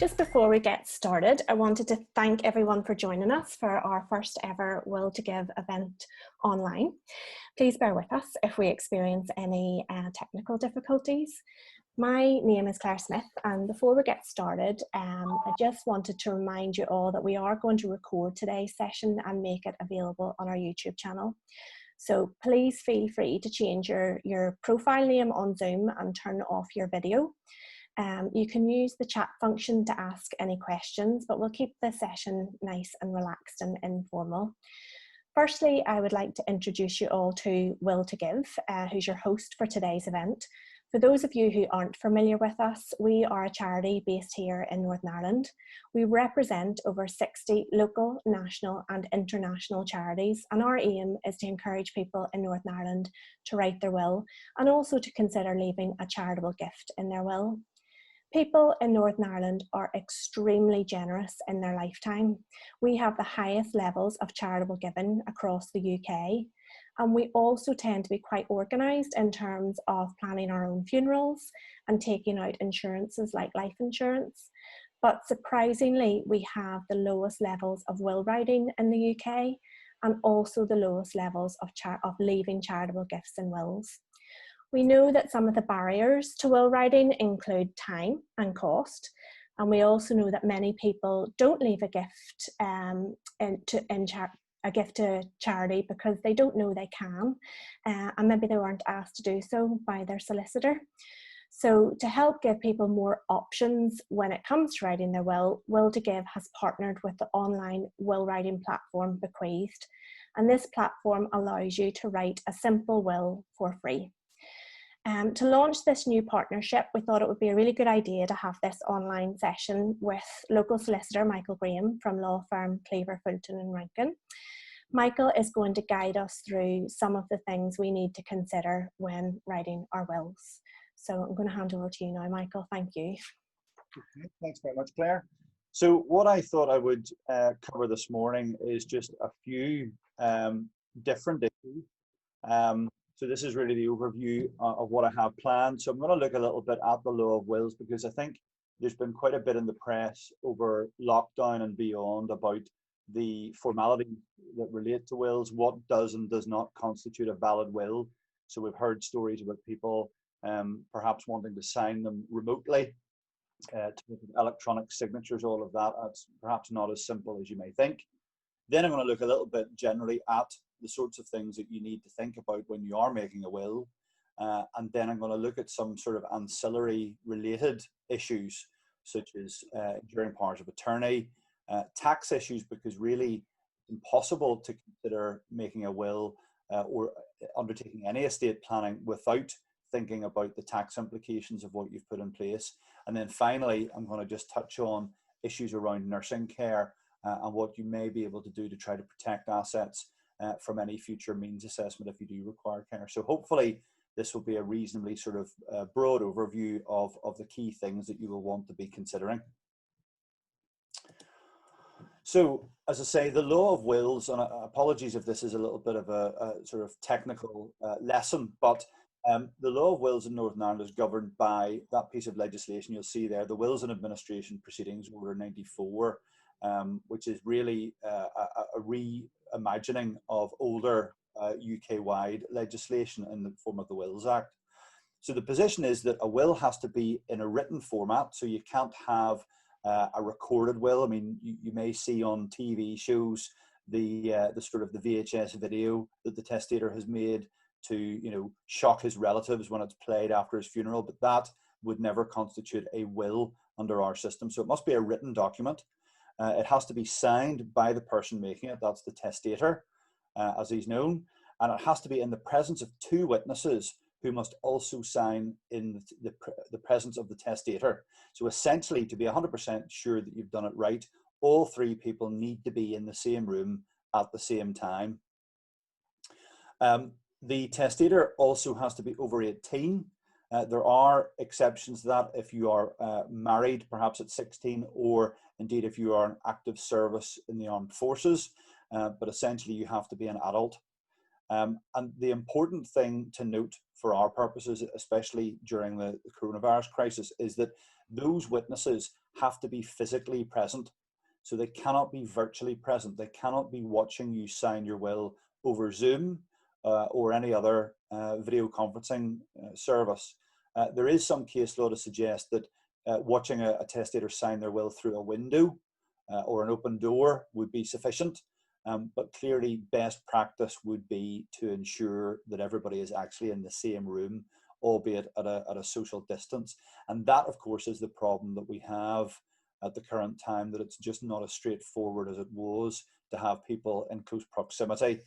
Just before we get started, I wanted to thank everyone for joining us for our first ever Will to Give event online. Please bear with us if we experience any technical difficulties. My name is Claire Smith, and before we get started, I just wanted to remind you all that we are going to record today's session and make it available on our YouTube channel. So please feel free to change your profile name on Zoom and turn off your video. You can use the chat function to ask any questions, but we'll keep the session nice and relaxed and informal. Firstly, I would like to introduce you all to Will to Give, who's your host for today's event. For those of you who aren't familiar with us, we are a charity based here in Northern Ireland. We represent over 60 local, national and international charities, and our aim is to encourage people in Northern Ireland to write their will and also to consider leaving a charitable gift in their will. People in Northern Ireland are extremely generous in their lifetime. We have the highest levels of charitable giving across the UK. And we also tend to be quite organised in terms of planning our own funerals and taking out insurances like life insurance. But surprisingly, we have the lowest levels of will writing in the UK and also the lowest levels of leaving charitable gifts in wills. We know that some of the barriers to will writing include time and cost. And we also know that many people don't leave a gift a gift to charity because they don't know they can, and maybe they weren't asked to do so by their solicitor. So to help give people more options when it comes to writing their will, Will to Give has partnered with the online will writing platform Bequeathed, and this platform allows you to write a simple will for free. To launch this new partnership, we thought it would be a really good idea to have this online session with local solicitor Michael Graham from law firm Cleaver Fulton Rankin. Michael is going to guide us through some of the things we need to consider when writing our wills. So I'm going to hand over to you now, Michael. Thank you. Okay, thanks very much, Claire. So what I thought I would cover this morning is just a few different issues. So this is really the overview of what I have planned. So I'm going to look a little bit at the law of wills, because I think there's been quite a bit in the press over lockdown and beyond about the formalities that relate to wills, what does and does not constitute a valid will. So we've heard stories about people perhaps wanting to sign them remotely, to electronic signatures, all of that. That's perhaps not as simple as you may think. Then I'm going to look a little bit generally at the sorts of things that you need to think about when you are making a will. And then I'm going to look at some sort of ancillary related issues, such as enduring powers of attorney, tax issues, because really it's impossible to consider making a will or undertaking any estate planning without thinking about the tax implications of what you've put in place. And then finally, I'm going to just touch on issues around nursing care and what you may be able to do to try to protect assets from any future means assessment if you do require care. So hopefully this will be a reasonably sort of broad overview of the key things that you will want to be considering. So, as I say, the law of wills, and apologies if this is a little bit of a sort of technical lesson, but the law of wills in Northern Ireland is governed by that piece of legislation you'll see there, the Wills and Administration Proceedings Order 94, which is really a reimagining of older UK-wide legislation in the form of the Wills Act. So the position is that a will has to be in a written format, so you can't have a recorded will. I mean, you may see on TV shows the sort of the VHS video that the testator has made to, you know, shock his relatives when it's played after his funeral, but that would never constitute a will under our system. So it must be a written document. It has to be signed by the person making it, that's the testator, as he's known, and it has to be in the presence of two witnesses who must also sign in the presence of the testator. So essentially, to be 100% sure that you've done it right, all three people need to be in the same room at the same time. The testator also has to be over 18. There are exceptions to that if you are married, perhaps at 16, or indeed if you are in active service in the armed forces, but essentially you have to be an adult. And the important thing to note for our purposes, especially during the coronavirus crisis, is that those witnesses have to be physically present. So they cannot be virtually present. They cannot be watching you sign your will over Zoom or any other video conferencing service. There is some case law to suggest that watching a testator sign their will through a window or an open door would be sufficient. But clearly best practice would be to ensure that everybody is actually in the same room, albeit at a social distance. And that, of course, is the problem that we have at the current time, that it's just not as straightforward as it was to have people in close proximity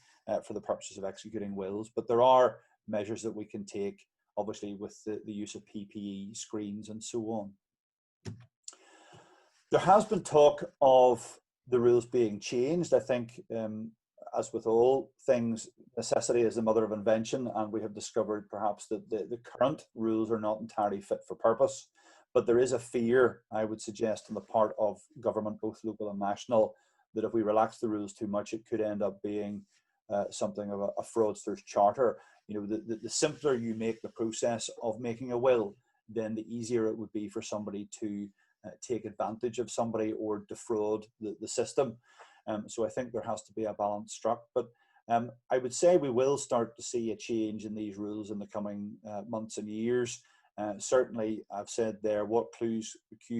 for the purposes of executing wills. But there are measures that we can take, obviously, with the use of PPE, screens, and so on. There has been talk of the rules being changed. I think, as with all things, necessity is the mother of invention, and we have discovered perhaps that the current rules are not entirely fit for purpose. But there is a fear, I would suggest, on the part of government, both local and national, that if we relax the rules too much, it could end up being something of a fraudster's charter. You know, the simpler you make the process of making a will, then the easier it would be for somebody to take advantage of somebody or defraud the system. So I think there has to be a balance struck. But I would say we will start to see a change in these rules in the coming months and years. Certainly, I've said there, what cues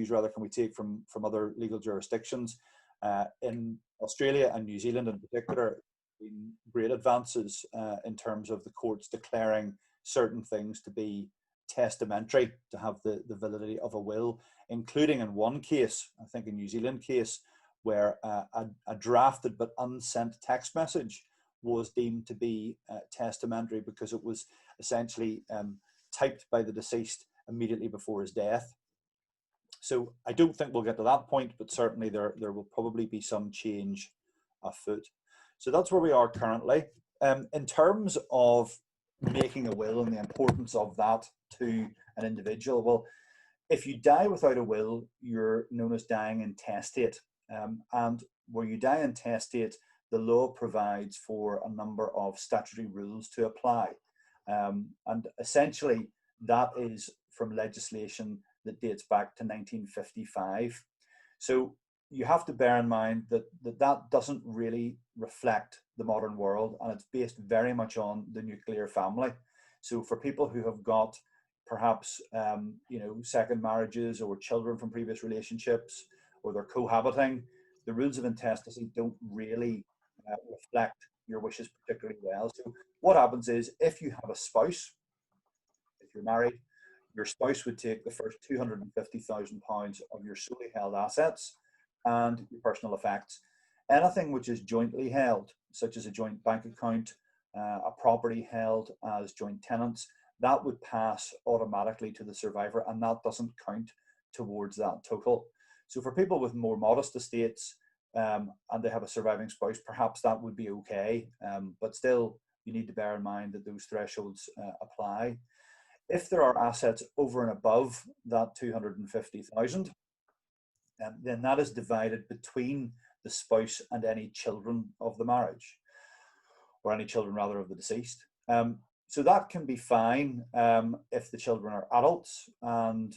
rather can we take from other legal jurisdictions? In Australia and New Zealand in particular, been great advances in terms of the courts declaring certain things to be testamentary, to have the validity of a will, including in one case, I think a New Zealand case, where a drafted but unsent text message was deemed to be testamentary because it was essentially typed by the deceased immediately before his death. So I don't think we'll get to that point, but certainly there will probably be some change afoot. So that's where we are currently. In terms of making a will and the importance of that to an individual, well, if you die without a will, you're known as dying intestate. And where you die intestate, the law provides for a number of statutory rules to apply. And essentially, that is from legislation that dates back to 1955. So you have to bear in mind that doesn't really reflect the modern world, and it's based very much on the nuclear family. So for people who have got perhaps second marriages or children from previous relationships, or they're cohabiting, the rules of intestacy don't really reflect your wishes particularly well. So what happens is, if you have a spouse, if you're married, your spouse would take the first £250,000 of your solely held assets and your personal effects. Anything which is jointly held, such as a joint bank account, a property held as joint tenants, that would pass automatically to the survivor, and that doesn't count towards that total. So for people with more modest estates and they have a surviving spouse, perhaps that would be okay, but still you need to bear in mind that those thresholds apply. If there are assets over and above that 250,000, then that is divided between the spouse and any children of the marriage, or any children rather of the deceased. So that can be fine if the children are adults and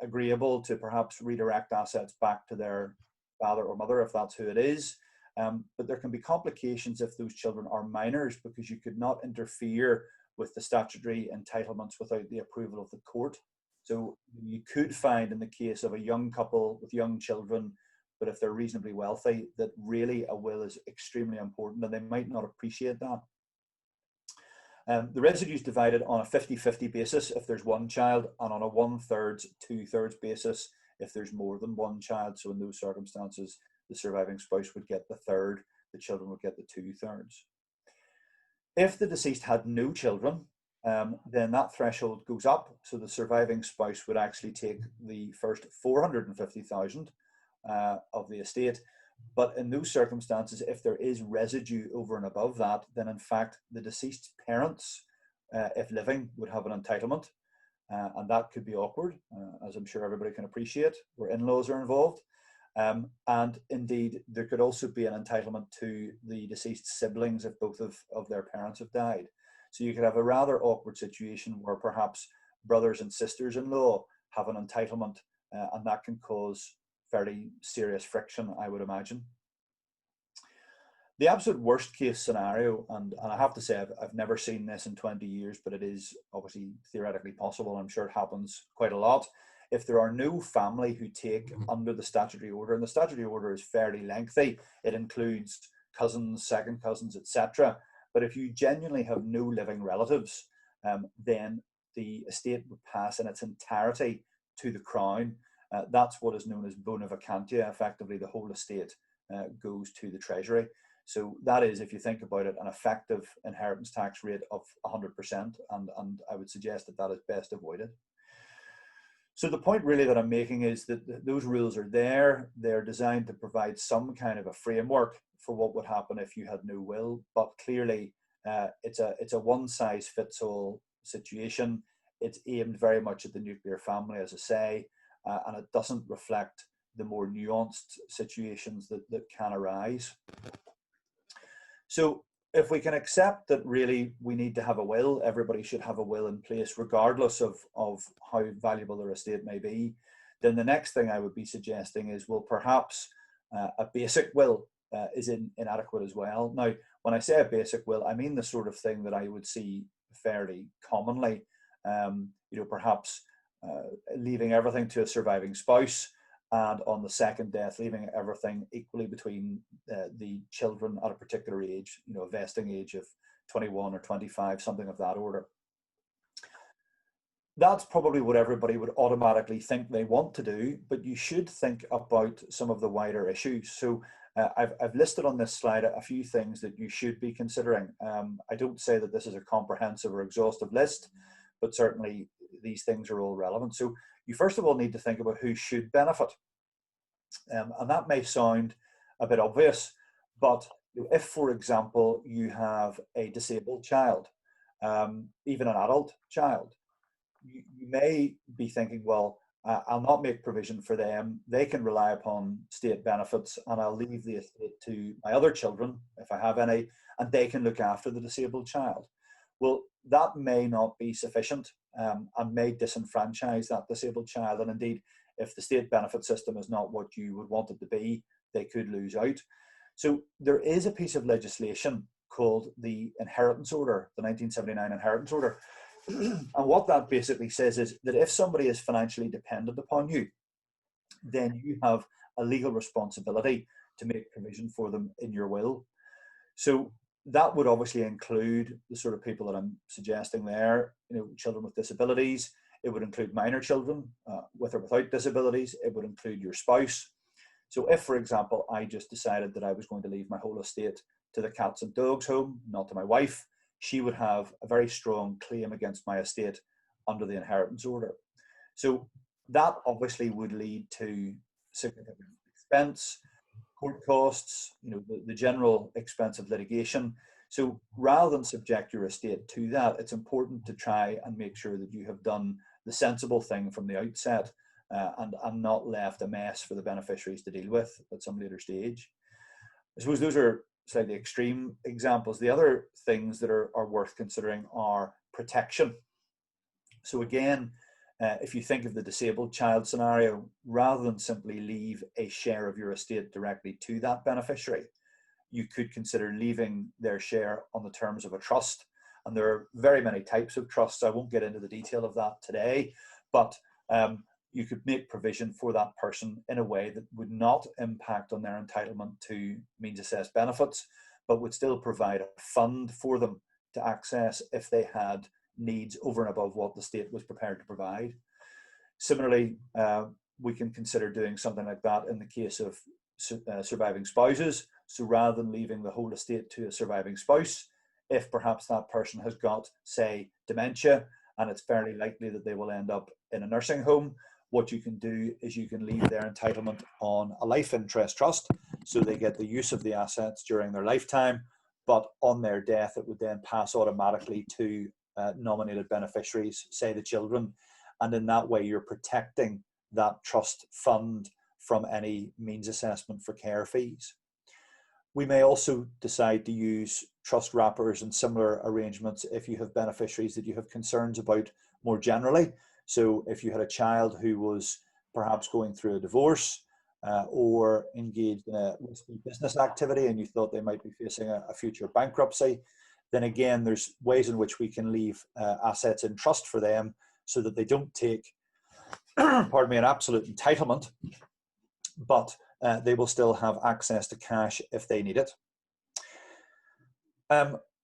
agreeable to perhaps redirect assets back to their father or mother, if that's who it is. But there can be complications if those children are minors, because you could not interfere with the statutory entitlements without the approval of the court. So you could find, in the case of a young couple with young children, but if they're reasonably wealthy, that really a will is extremely important, and they might not appreciate that. The residue is divided on a 50-50 basis if there's one child, and on a 1/3, 2/3 basis if there's more than one child. So in those circumstances, the surviving spouse would get the third, the children would get the 2/3. If the deceased had no children, then that threshold goes up. So the surviving spouse would actually take the first 450,000 of the estate. But in those circumstances, if there is residue over and above that, then in fact the deceased's parents, if living, would have an entitlement. And that could be awkward, as I'm sure everybody can appreciate, where in-laws are involved. And indeed, there could also be an entitlement to the deceased siblings if both of their parents have died. So you could have a rather awkward situation where perhaps brothers and sisters-in-law have an entitlement, and that can cause fairly serious friction, I would imagine. The absolute worst case scenario, and I have to say I've never seen this in 20 years, but it is obviously theoretically possible. I'm sure it happens quite a lot. If there are no family who take under the statutory order, and the statutory order is fairly lengthy, it includes cousins, second cousins, etc. But if you genuinely have no living relatives, then the estate would pass in its entirety to the Crown. That's what is known as bona vacantia. Effectively, the whole estate goes to the Treasury. So that is, if you think about it, an effective inheritance tax rate of 100%, and I would suggest that that is best avoided. So the point really that I'm making is that those rules are there. They're designed to provide some kind of a framework for what would happen if you had no will, but clearly it's a one-size-fits-all situation. It's aimed very much at the nuclear family, as I say, and it doesn't reflect the more nuanced situations that can arise. So if we can accept that really we need to have a will, everybody should have a will in place regardless of how valuable their estate may be, then the next thing I would be suggesting is, well, perhaps a basic will is inadequate as well. Now, when I say a basic will, I mean the sort of thing that I would see fairly commonly, perhaps leaving everything to a surviving spouse, and on the second death, leaving everything equally between the children at a particular age, a vesting age of 21 or 25, something of that order. That's probably what everybody would automatically think they want to do, but you should think about some of the wider issues. So I've listed on this slide a few things that you should be considering. I don't say that this is a comprehensive or exhaustive list, but certainly these things are all relevant. So you first of all need to think about who should benefit. And that may sound a bit obvious, but if, for example, you have a disabled child, even an adult child, you may be thinking, well, I'll not make provision for them. They can rely upon state benefits, and I'll leave the estate to my other children, if I have any, and they can look after the disabled child. Well, that may not be sufficient, and may disenfranchise that disabled child. And indeed, if the state benefit system is not what you would want it to be, they could lose out. So there is a piece of legislation called the Inheritance Order, the 1979 Inheritance Order. And what that basically says is that if somebody is financially dependent upon you, then you have a legal responsibility to make provision for them in your will. So that would obviously include the sort of people that I'm suggesting there, children with disabilities. It would include minor children with or without disabilities. It would include your spouse. So if, for example, I just decided that I was going to leave my whole estate to the cats and dogs home, not to my wife, she would have a very strong claim against my estate under the inheritance order. So that obviously would lead to significant expense, court costs, the general expense of litigation. So rather than subject your estate to that, it's important to try and make sure that you have done the sensible thing from the outset, and not left a mess for the beneficiaries to deal with at some later stage. I suppose those are slightly extreme examples. The other things that are worth considering are protection. So again, if you think of the disabled child scenario, rather than simply leave a share of your estate directly to that beneficiary, you could consider leaving their share on the terms of a trust. And there are very many types of trusts. I won't get into the detail of that today, but you could make provision for that person in a way that would not impact on their entitlement to means assessed benefits, but would still provide a fund for them to access if they had needs over and above what the state was prepared to provide. Similarly, we can consider doing something like that in the case of surviving spouses. So rather than leaving the whole estate to a surviving spouse, if perhaps that person has got, say, dementia, and it's fairly likely that they will end up in a nursing home, what you can do is you can leave their entitlement on a life interest trust, so they get the use of the assets during their lifetime, but on their death it would then pass automatically to nominated beneficiaries, say the children, and in that way you're protecting that trust fund from any means assessment for care fees. We may also decide to use trust wrappers and similar arrangements if you have beneficiaries that you have concerns about more generally. So if you had a child who was perhaps going through a divorce or engaged in a risky business activity and you thought they might be facing a future bankruptcy, then again, there's ways in which we can leave assets in trust for them so that they don't take, pardon me, an absolute entitlement, but they will still have access to cash if they need it.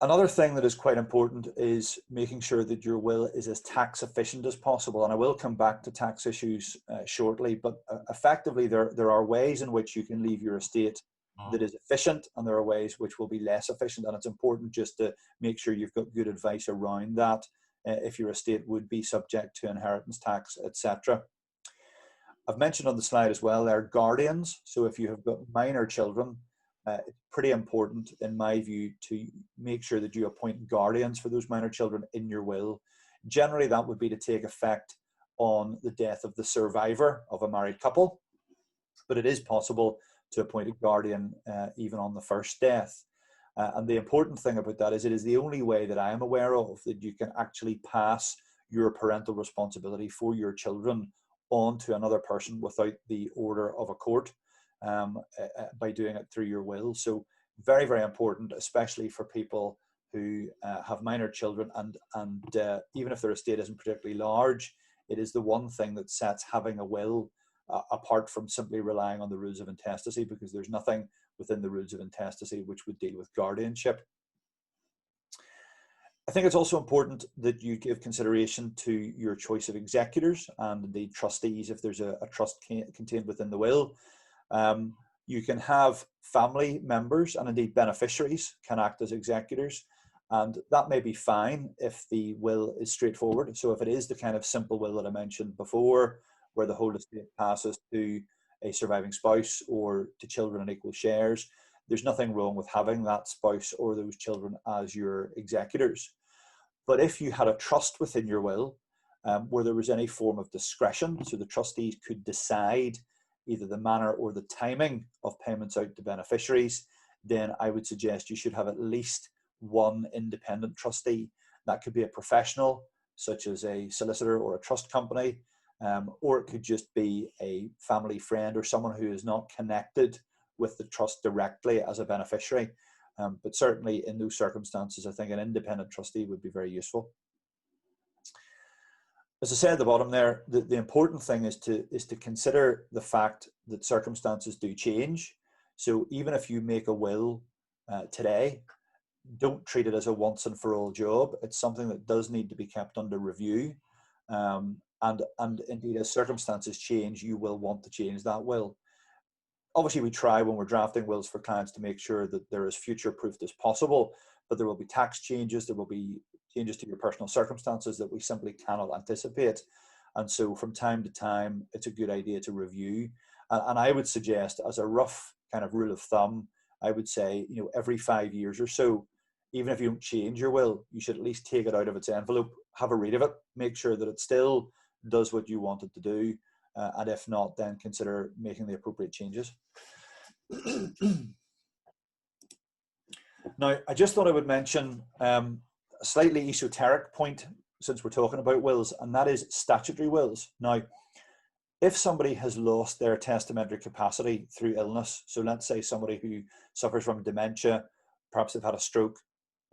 Another thing that is quite important is making sure that your will is as tax efficient as possible. And I will come back to tax issues shortly, but effectively there are ways in which you can leave your estate that is efficient, and there are ways which will be less efficient. And it's important just to make sure you've got good advice around that if your estate would be subject to inheritance tax, etc. I've mentioned on the slide as well, there are guardians. So if you have got minor children, it's pretty important, in my view, to make sure that you appoint guardians for those minor children in your will. Generally, that would be to take effect on the death of the survivor of a married couple, but it is possible to appoint a guardian even on the first death. And the important thing about that is it is the only way that I am aware of that you can actually pass your parental responsibility for your children on to another person without the order of a court. By doing it through your will. So very, very important, especially for people who have minor children, and even if their estate isn't particularly large, it is the one thing that sets having a will apart from simply relying on the rules of intestacy, because there's nothing within the rules of intestacy which would deal with guardianship. I think it's also important that you give consideration to your choice of executors and the trustees if there's a trust contained within the will. You can have family members and indeed beneficiaries can act as executors, and that may be fine if the will is straightforward. So if it is the kind of simple will that I mentioned before, where the whole estate passes to a surviving spouse or to children in equal shares, there's nothing wrong with having that spouse or those children as your executors. But if you had a trust within your will where there was any form of discretion, so the trustees could decide either the manner or the timing of payments out to beneficiaries, then I would suggest you should have at least one independent trustee. That could be a professional, such as a solicitor or a trust company, or it could just be a family friend or someone who is not connected with the trust directly as a beneficiary. But certainly in those circumstances, I think an independent trustee would be very useful. As I said at the bottom there, the important thing is to consider the fact that circumstances do change. So even if you make a will today, don't treat it as a once and for all job. It's something that does need to be kept under review. And indeed, as circumstances change, you will want to change that will. Obviously, we try when we're drafting wills for clients to make sure that they're as future-proofed as possible, but there will be tax changes, there will be changes to your personal circumstances that we simply cannot anticipate. And so from time to time, it's a good idea to review. And I would suggest, as a rough kind of rule of thumb, I would say, every 5 years or so, even if you don't change your will, you should at least take it out of its envelope, have a read of it, make sure that it still does what you want it to do. And if not, then consider making the appropriate changes. Now, I just thought I would mention a slightly esoteric point since we're talking about wills, and that is statutory wills. Now, if somebody has lost their testamentary capacity through illness, so let's say somebody who suffers from dementia, perhaps they've had a stroke,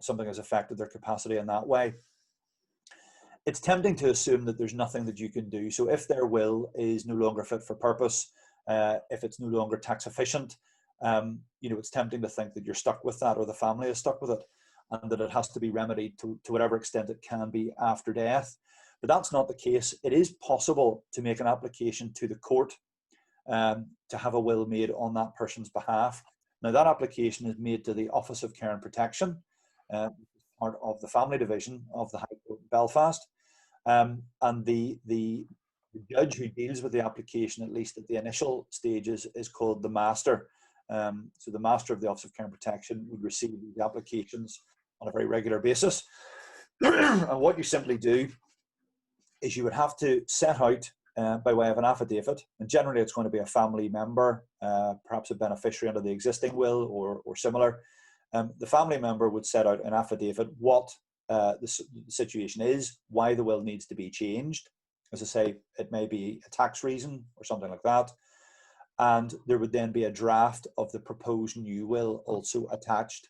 something has affected their capacity in that way, it's tempting to assume that there's nothing that you can do. So if their will is no longer fit for purpose, if it's no longer tax efficient, it's tempting to think that you're stuck with that, or the family is stuck with it, and that it has to be remedied to whatever extent it can be after death. But that's not the case. It is possible to make an application to the court to have a will made on that person's behalf. Now, that application is made to the Office of Care and Protection, part of the Family Division of the High Court in Belfast. And the judge who deals with the application, at least at the initial stages, is called the Master. So the Master of the Office of Care and Protection would receive the applications on a very regular basis. And what you simply do is you would have to set out by way of an affidavit, and generally it's going to be a family member, perhaps a beneficiary under the existing will or similar. The family member would set out an affidavit what the situation is, why the will needs to be changed. As I say, it may be a tax reason or something like that. And there would then be a draft of the proposed new will also attached.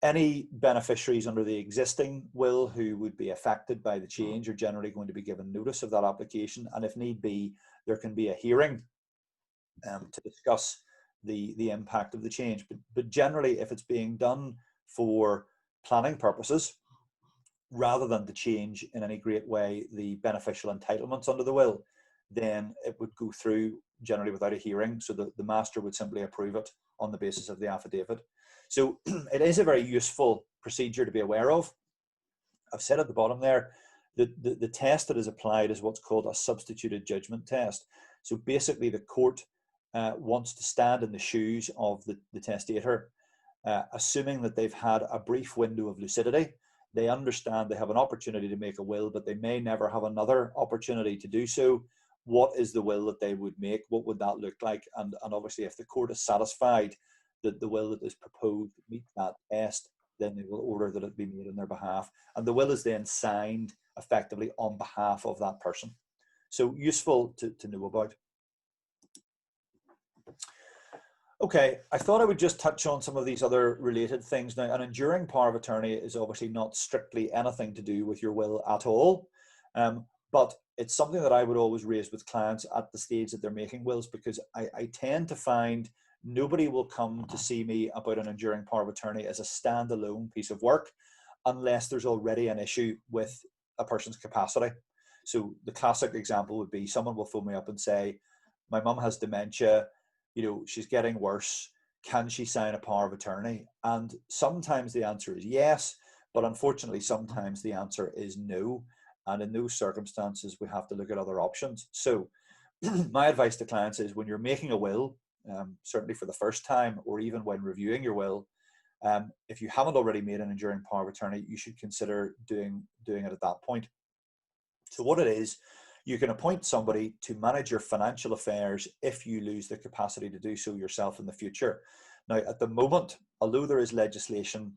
Any beneficiaries under the existing will who would be affected by the change are generally going to be given notice of that application, and if need be, there can be a hearing to discuss the impact of the change. But generally, if it's being done for planning purposes, rather than to change in any great way the beneficial entitlements under the will, then it would go through generally without a hearing, so the master would simply approve it on the basis of the affidavit. So it is a very useful procedure to be aware of. I've said at the bottom there that the test that is applied is what's called a substituted judgment test. So basically the court wants to stand in the shoes of the testator, assuming that they've had a brief window of lucidity. They understand they have an opportunity to make a will, but they may never have another opportunity to do so. What is the will that they would make? What would that look like? And obviously, if the court is satisfied that the will that is proposed meets that test, then they will order that it be made on their behalf. And the will is then signed effectively on behalf of that person. So useful to know about. Okay, I thought I would just touch on some of these other related things. Now, an enduring power of attorney is obviously not strictly anything to do with your will at all, but it's something that I would always raise with clients at the stage that they're making wills, because I tend to find nobody will come to see me about an enduring power of attorney as a standalone piece of work unless there's already an issue with a person's capacity. So the classic example would be someone will phone me up and say, my mum has dementia, you know, she's getting worse, can she sign a power of attorney? And sometimes the answer is yes, but unfortunately sometimes the answer is no. And in those circumstances, we have to look at other options. So my advice to clients is when you're making a will, certainly for the first time, or even when reviewing your will, if you haven't already made an enduring power of attorney, you should consider doing it at that point. So what it is, you can appoint somebody to manage your financial affairs if you lose the capacity to do so yourself in the future. Now, at the moment, although there is legislation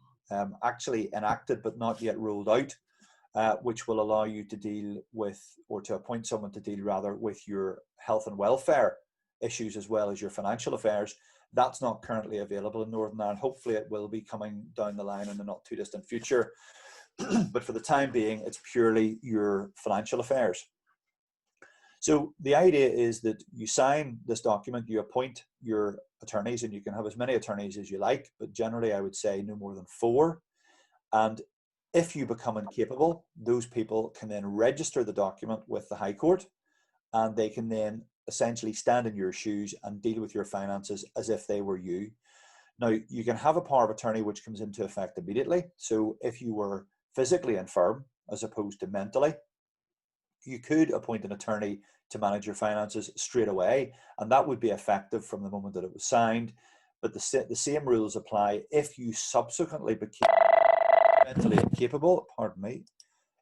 actually enacted but not yet rolled out, which will allow you to deal with, or to appoint someone to deal rather with your health and welfare issues as well as your financial affairs, that's not currently available in Northern Ireland. Hopefully it will be coming down the line in the not too distant future. But for the time being, it's purely your financial affairs. So the idea is that you sign this document, you appoint your attorneys, and you can have as many attorneys as you like, but generally I would say no more than 4. And if you become incapable, those people can then register the document with the High Court, and they can then essentially stand in your shoes and deal with your finances as if they were you. Now, you can have a power of attorney which comes into effect immediately. So if you were physically infirm as opposed to mentally, you could appoint an attorney to manage your finances straight away, and that would be effective from the moment that it was signed. But the same rules apply if you subsequently became mentally incapable,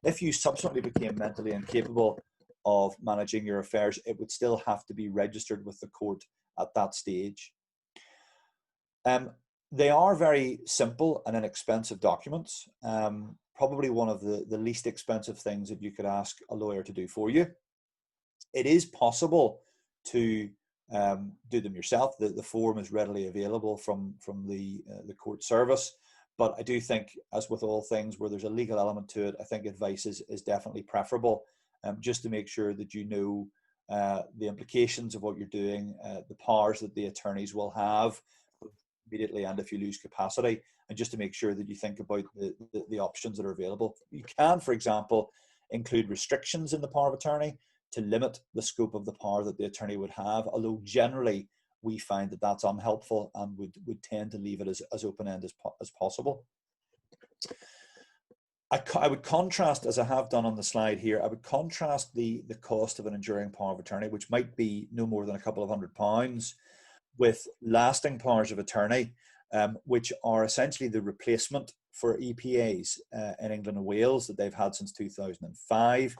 if you subsequently became mentally incapable of managing your affairs, it would still have to be registered with the court at that stage. They are very simple and inexpensive documents. Probably one of the least expensive things that you could ask a lawyer to do for you. It is possible to do them yourself. The form is readily available from the court service. But I do think, as with all things where there's a legal element to it, I think advice is definitely preferable, just to make sure that you know the implications of what you're doing, the powers that the attorneys will have immediately, and if you lose capacity, and just to make sure that you think about the options that are available. You can, for example, include restrictions in the power of attorney to limit the scope of the power that the attorney would have, although generally we find that that's unhelpful and would tend to leave it as open-ended as possible. I would contrast, as I have done on the slide here, I would contrast the cost of an enduring power of attorney, which might be no more than a couple of £100, with lasting powers of attorney, which are essentially the replacement for EPAs in England and Wales that they've had since 2005.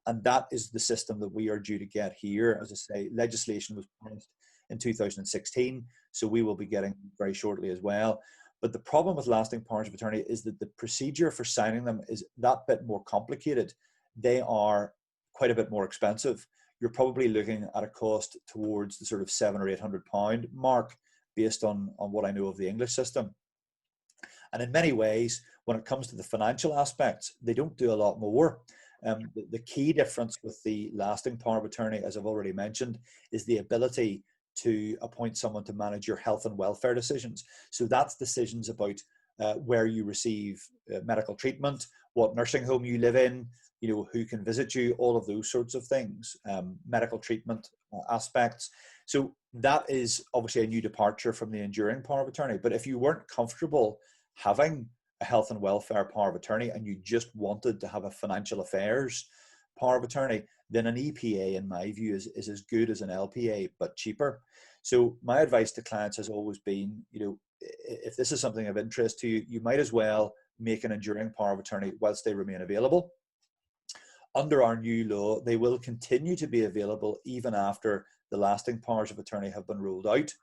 And that is the system that we are due to get here. As I say, legislation was passed in 2016, so we will be getting very shortly as well. But the problem with lasting powers of attorney is that the procedure for signing them is that bit more complicated. They are quite a bit more expensive. You're probably looking at a cost towards the sort of £700 or £800 mark, based on what I know of the English system. And in many ways, when it comes to the financial aspects, they don't do a lot more. The key difference with the lasting power of attorney, as I've already mentioned, is the ability to appoint someone to manage your health and welfare decisions. So that's decisions about where you receive medical treatment, what nursing home you live in, who can visit you, all of those sorts of things, medical treatment aspects. So that is obviously a new departure from the enduring power of attorney. But if you weren't comfortable having a health and welfare power of attorney and you just wanted to have a financial affairs power of attorney, then an EPA, in my view, is as good as an LPA, but cheaper. So my advice to clients has always been, if this is something of interest to you, you might as well make an enduring power of attorney whilst they remain available. Under our new law, they will continue to be available even after the lasting powers of attorney have been ruled out,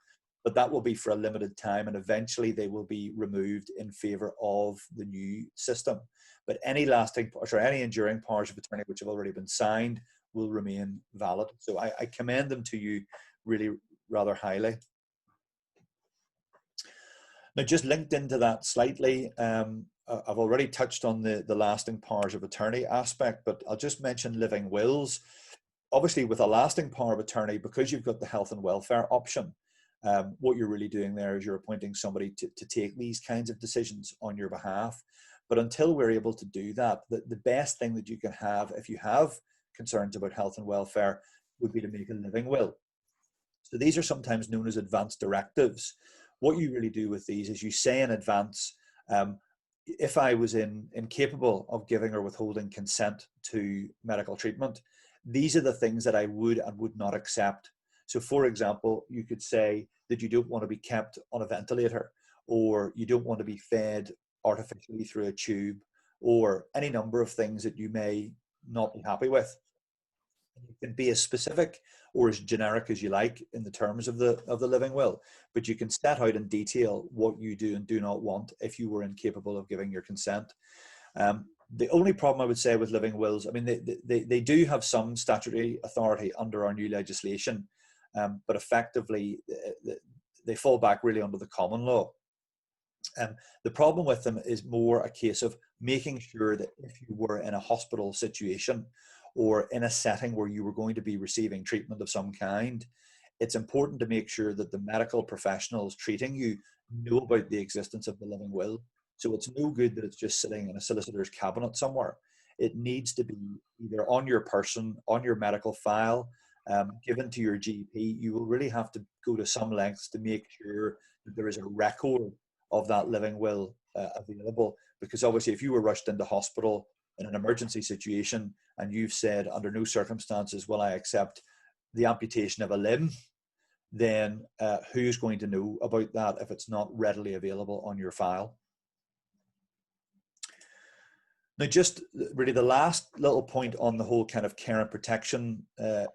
but that will be for a limited time, and eventually they will be removed in favour of the new system. But any enduring powers of attorney which have already been signed will remain valid. So I commend them to you really rather highly. Now, just linked into that slightly, I've already touched on the lasting powers of attorney aspect, but I'll just mention living wills. Obviously, with a lasting power of attorney, because you've got the health and welfare option, what you're really doing there is you're appointing somebody to take these kinds of decisions on your behalf. But until we're able to do that, the best thing that you can have if you have concerns about health and welfare would be to make a living will. So these are sometimes known as advance directives. What you really do with these is you say in advance, if I was incapable of giving or withholding consent to medical treatment, these are the things that I would and would not accept. So for example, you could say that you don't want to be kept on a ventilator, or you don't want to be fed artificially through a tube, or any number of things that you may not be happy with. You can be as specific or as generic as you like in the terms of the living will, but you can set out in detail what you do and do not want if you were incapable of giving your consent. The only problem I would say with living wills, I mean, they do have some statutory authority under our new legislation, but effectively they fall back really under the common law. The problem with them is more a case of making sure that if you were in a hospital situation or in a setting where you were going to be receiving treatment of some kind, it's important to make sure that the medical professionals treating you know about the existence of the living will. So it's no good that it's just sitting in a solicitor's cabinet somewhere. It needs to be either on your person, on your medical file, given to your GP. You will really have to go to some lengths to make sure that there is a record of that living will available, because obviously if you were rushed into hospital in an emergency situation and you've said under no circumstances will I accept the amputation of a limb, then who's going to know about that if it's not readily available on your file? Now, just really the last little point on the whole kind of care and protection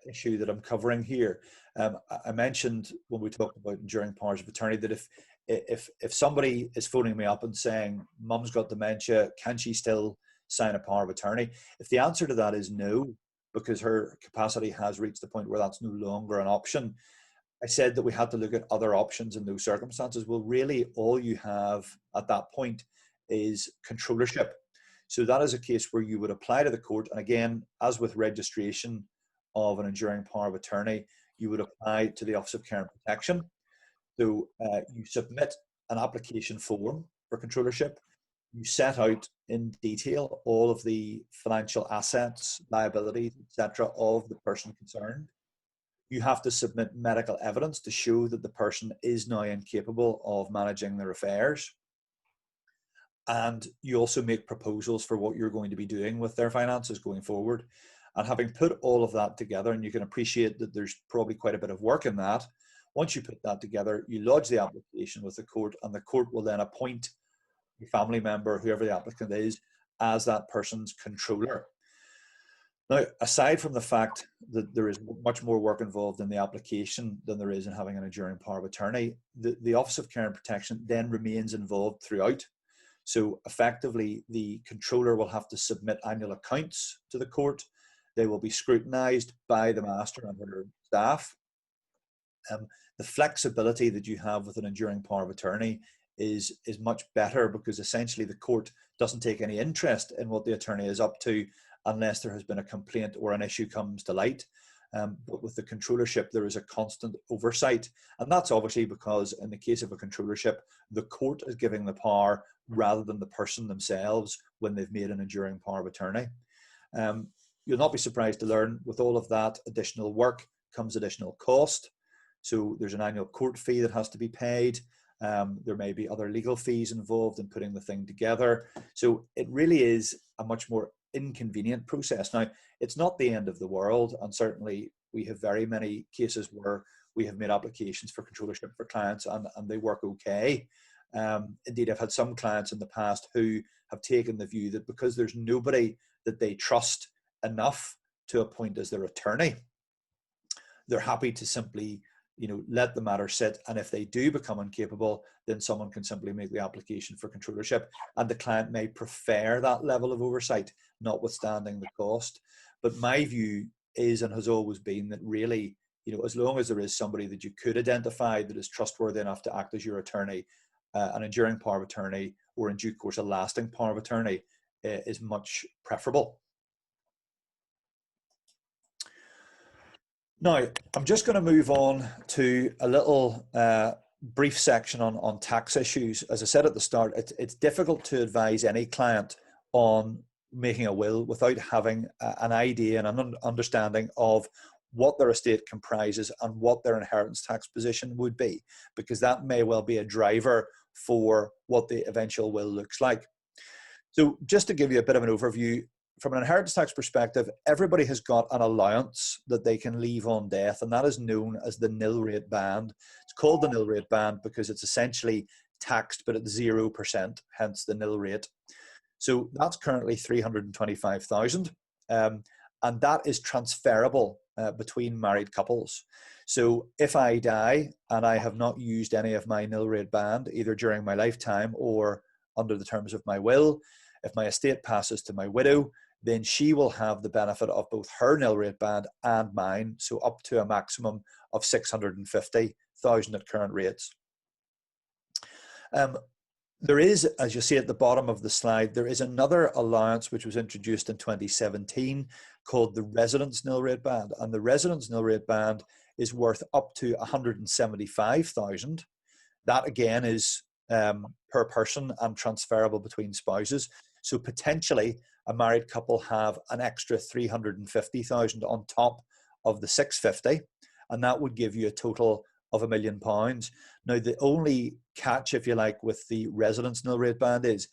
issue that I'm covering here. I mentioned when we talked about enduring powers of attorney that if somebody is phoning me up and saying, Mum's got dementia, can she still sign a power of attorney? If the answer to that is no, because her capacity has reached the point where that's no longer an option, I said that we had to look at other options in those circumstances. Well, really all you have at that point is controllership. So that is a case where you would apply to the court. And again, as with registration of an enduring power of attorney, you would apply to the Office of Care and Protection. So you submit an application form for controllership. You set out in detail all of the financial assets, liabilities, etc. of the person concerned. You have to submit medical evidence to show that the person is now incapable of managing their affairs. And you also make proposals for what you're going to be doing with their finances going forward. And having put all of that together, and you can appreciate that there's probably quite a bit of work in that, once you put that together, you lodge the application with the court, and the court will then appoint a family member, whoever the applicant is, as that person's controller. Now, aside from the fact that there is much more work involved in the application than there is in having an enduring power of attorney, the Office of Care and Protection then remains involved throughout. So effectively, the controller will have to submit annual accounts to the court. They will be scrutinised by the master and her staff. The flexibility that you have with an enduring power of attorney is much better, because essentially the court doesn't take any interest in what the attorney is up to unless there has been a complaint or an issue comes to light. But with the controllership, there is a constant oversight. And that's obviously because in the case of a controllership, the court is giving the power rather than the person themselves when they've made an enduring power of attorney. You'll not be surprised to learn with all of that additional work comes additional cost. So there's an annual court fee that has to be paid. There may be other legal fees involved in putting the thing together. So it really is a much more inconvenient process. Now, it's not the end of the world, and certainly we have very many cases where we have made applications for controllership for clients and they work okay. Indeed, I've had some clients in the past who have taken the view that because there's nobody that they trust enough to appoint as their attorney, they're happy to simply let the matter sit, and if they do become incapable, then someone can simply make the application for controllership, and the client may prefer that level of oversight, notwithstanding the cost. But my view is and has always been that really, as long as there is somebody that you could identify that is trustworthy enough to act as your attorney, an enduring power of attorney, or in due course a lasting power of attorney, is much preferable. Now, I'm just going to move on to a little brief section on tax issues. As I said at the start, it's difficult to advise any client on making a will without having an idea and an understanding of what their estate comprises and what their inheritance tax position would be, because that may well be a driver for what the eventual will looks like. So just to give you a bit of an overview, from an inheritance tax perspective, everybody has got an allowance that they can leave on death, and that is known as the nil rate band. It's called the nil rate band because it's essentially taxed but at 0%, hence the nil rate. So that's currently 325,000, and that is transferable between married couples. So if I die and I have not used any of my nil rate band, either during my lifetime or under the terms of my will, if my estate passes to my widow, then she will have the benefit of both her nil rate band and mine, so up to a maximum of 650,000 at current rates. There is, as you see at the bottom of the slide, there is another allowance which was introduced in 2017 called the residence nil rate band, and the residence nil rate band is worth up to 175,000. That again is per person and transferable between spouses. So potentially a married couple have an extra 350,000 on top of the 650, and that would give you a total of £1 million. Now, the only catch, if you like, with the residence nil rate band is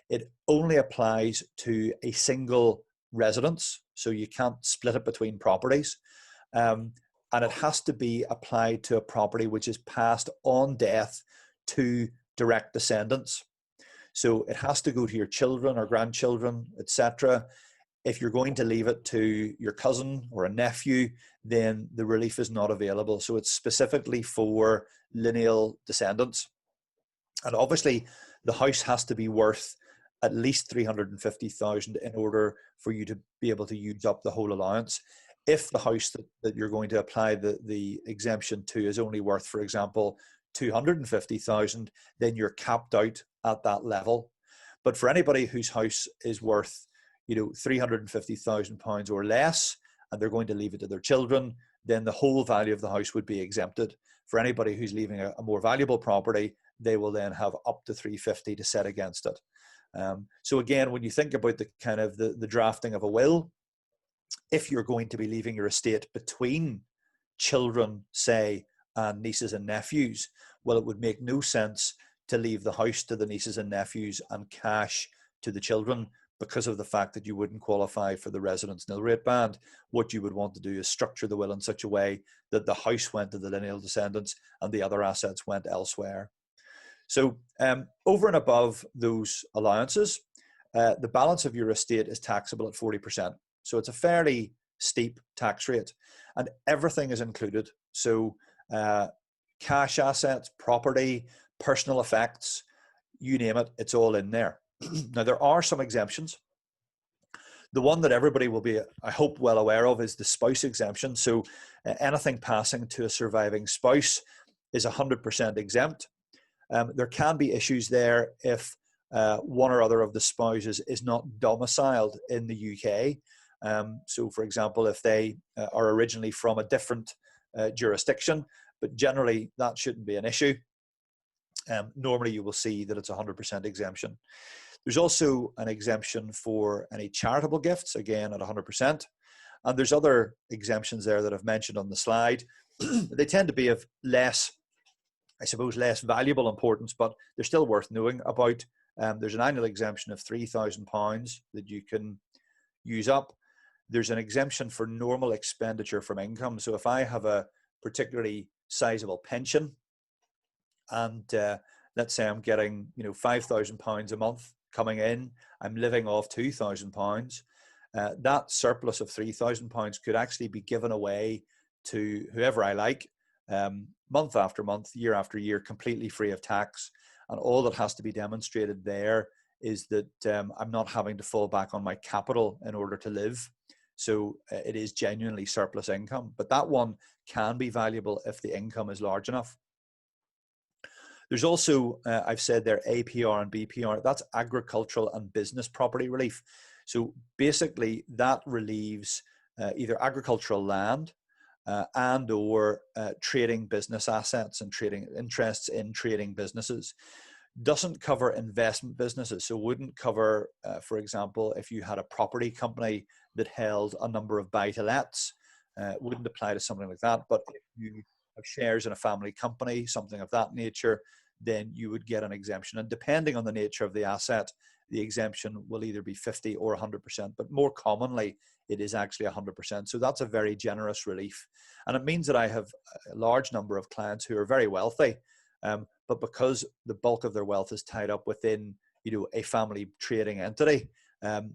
it only applies to a single residence, so you can't split it between properties, and it has to be applied to a property which is passed on death to direct descendants. So it has to go to your children or grandchildren, etc. If you're going to leave it to your cousin or a nephew, then the relief is not available. So it's specifically for lineal descendants. And obviously the house has to be worth at least 350,000 in order for you to be able to use up the whole allowance. If the house that you're going to apply the exemption to is only worth, for example, 250,000, then you're capped out at that level. But for anybody whose house is worth, £350,000 or less, and they're going to leave it to their children, then the whole value of the house would be exempted. For anybody who's leaving a more valuable property, they will then have up to 350 to set against it. So again, when you think about the kind of the drafting of a will, if you're going to be leaving your estate between children, say, and nieces and nephews, well, it would make no sense to leave the house to the nieces and nephews and cash to the children, because of the fact that you wouldn't qualify for the residence nil rate band. What you would want to do is structure the will in such a way that the house went to the lineal descendants and the other assets went elsewhere. So over and above those allowances, the balance of your estate is taxable at 40%. So it's a fairly steep tax rate, and everything is included. So cash assets, property, personal effects, you name it, it's all in there. Now, there are some exemptions. The one that everybody will be, I hope, well aware of is the spouse exemption. So anything passing to a surviving spouse is 100% exempt. There can be issues there if one or other of the spouses is not domiciled in the UK. So, for example, if they are originally from a different jurisdiction, but generally that shouldn't be an issue. Normally you will see that it's 100% exemption. There's also an exemption for any charitable gifts, again at 100%. And there's other exemptions there that I've mentioned on the slide. They tend to be of less, I suppose, less valuable importance, but they're still worth knowing about. There's an annual exemption of £3,000 that you can use up. There's an exemption for normal expenditure from income. So if I have a particularly sizable pension and let's say I'm getting £5,000 a month coming in, I'm living off £2,000, that surplus of £3,000 could actually be given away to whoever I like, month after month, year after year, completely free of tax. And all that has to be demonstrated there is that I'm not having to fall back on my capital in order to live. So it is genuinely surplus income, but that one can be valuable if the income is large enough. There's also, I've said there, APR and BPR. That's agricultural and business property relief. So basically that relieves either agricultural land and or trading business assets and trading interests in trading businesses. Doesn't cover investment businesses. So wouldn't cover, for example, if you had a property company that held a number of buy-to-lets, wouldn't apply to something like that. But if you have shares in a family company, something of that nature, then you would get an exemption. And depending on the nature of the asset, the exemption will either be 50 or 100%, but more commonly, it is actually 100%. So that's a very generous relief. And it means that I have a large number of clients who are very wealthy, but because the bulk of their wealth is tied up within, a family trading entity,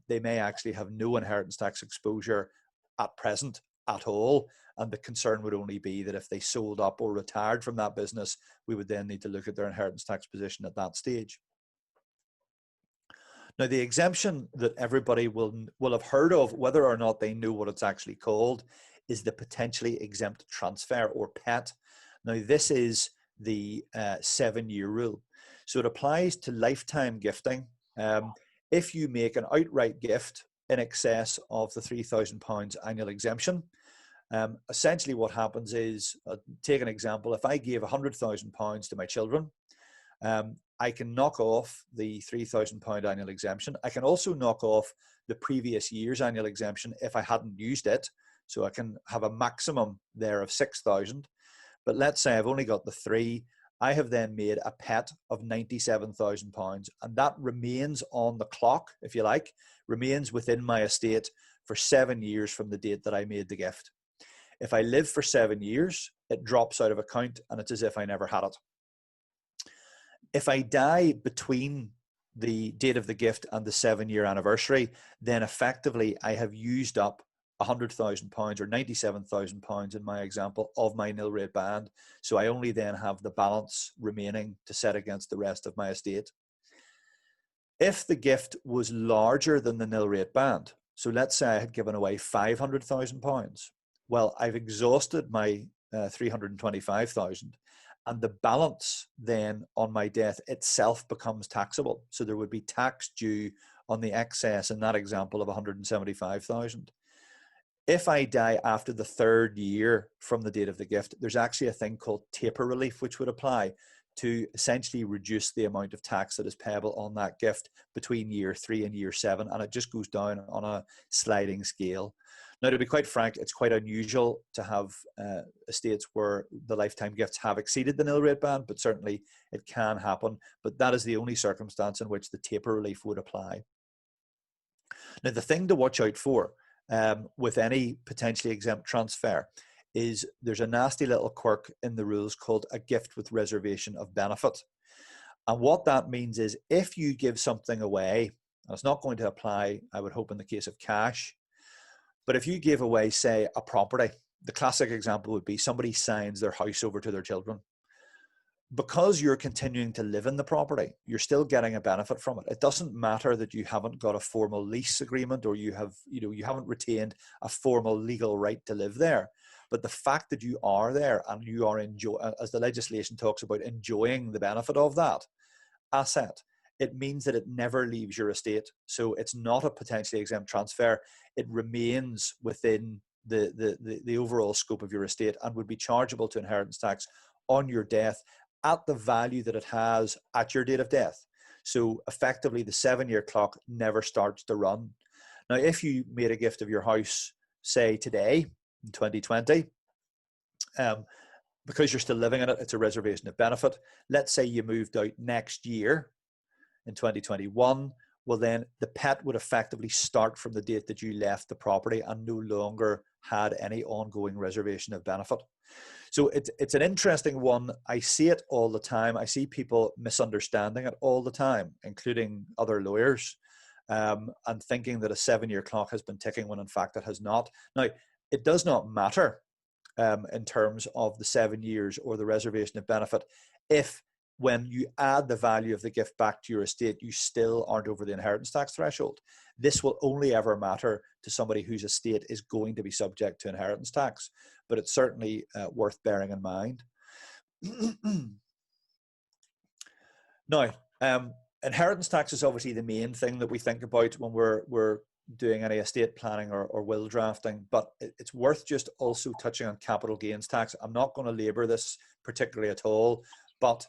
they may actually have no inheritance tax exposure at present at all. And the concern would only be that if they sold up or retired from that business, we would then need to look at their inheritance tax position at that stage. Now, the exemption that everybody will have heard of, whether or not they know what it's actually called, is the potentially exempt transfer, or PET. Now, this is the 7-year rule. So it applies to lifetime gifting. If you make an outright gift in excess of the £3,000 annual exemption, essentially what happens is, take an example, if I gave £100,000 to my children, I can knock off the £3,000 annual exemption. I can also knock off the previous year's annual exemption if I hadn't used it. So I can have a maximum there of 6,000. But let's say I've only got the 3. I have then made a PET of £97,000, and that remains on the clock, if you like, remains within my estate for 7 years from the date that I made the gift. If I live for 7 years, it drops out of account and it's as if I never had it. If I die between the date of the gift and the 7-year anniversary, then effectively I have used up £100,000 or £97,000 in my example of my nil rate band. So I only then have the balance remaining to set against the rest of my estate. If the gift was larger than the nil rate band, so let's say I had given away £500,000, well, I've exhausted my 325,000, and the balance then on my death itself becomes taxable. So there would be tax due on the excess in that example of 175,000. If I die after the 3rd year from the date of the gift, there's actually a thing called taper relief, which would apply to essentially reduce the amount of tax that is payable on that gift between year 3 and year 7. And it just goes down on a sliding scale. Now, to be quite frank, it's quite unusual to have estates where the lifetime gifts have exceeded the nil rate band, but certainly it can happen. But that is the only circumstance in which the taper relief would apply. Now, the thing to watch out for with any potentially exempt transfer is there's a nasty little quirk in the rules called a gift with reservation of benefit. And what that means is if you give something away, and it's not going to apply, I would hope, in the case of cash, But if you gave away, say, a property, the classic example would be somebody signs their house over to their children. Because you're continuing to live in the property, you're still getting a benefit from it. It doesn't matter that you haven't got a formal lease agreement, or you haven't retained a formal legal right to live there. But the fact that you are there and you are as the legislation talks about, enjoying the benefit of that asset, it means that it never leaves your estate. So it's not a potentially exempt transfer. It remains within the overall scope of your estate and would be chargeable to inheritance tax on your death at the value that it has at your date of death. So effectively, the 7-year clock never starts to run. Now, if you made a gift of your house, say today, in 2020, because you're still living in it, it's a reservation of benefit. Let's say you moved out next year in 2021, well then the pet would effectively start from the date that you left the property and no longer had any ongoing reservation of benefit. So it's an interesting one. I see it all the time. I see people misunderstanding it all the time, including other lawyers, and thinking that a 7-year clock has been ticking when in fact it has not. Now, it does not matter in terms of the 7 years or the reservation of benefit if, when you add the value of the gift back to your estate, you still aren't over the inheritance tax threshold. This will only ever matter to somebody whose estate is going to be subject to inheritance tax, but it's certainly worth bearing in mind. Now, inheritance tax is obviously the main thing that we think about when we're doing any estate planning or will drafting, but it's worth just also touching on capital gains tax. I'm not going to labour this particularly at all, but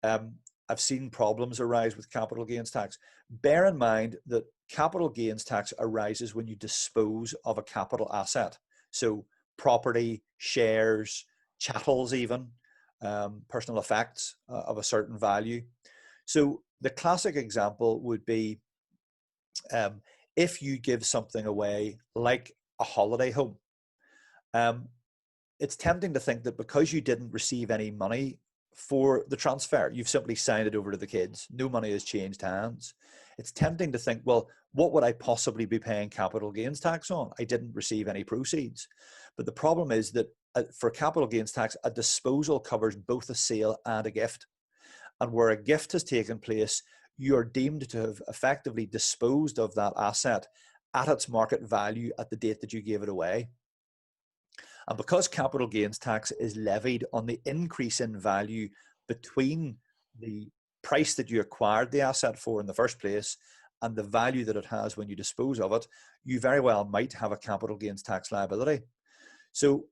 I've seen problems arise with capital gains tax. Bear in mind that capital gains tax arises when you dispose of a capital asset. So property, shares, chattels even, personal effects of a certain value. So the classic example would be if you give something away like a holiday home. It's tempting to think that because you didn't receive any money for the transfer, you've simply signed it over to the kids. No money has changed hands. It's tempting to think, well, what would I possibly be paying capital gains tax on? I didn't receive any proceeds. But the problem is that for capital gains tax, a disposal covers both a sale and a gift. And where a gift has taken place, you are deemed to have effectively disposed of that asset at its market value at the date that you gave it away. And because capital gains tax is levied on the increase in value between the price that you acquired the asset for in the first place and the value that it has when you dispose of it, you very well might have a capital gains tax liability. So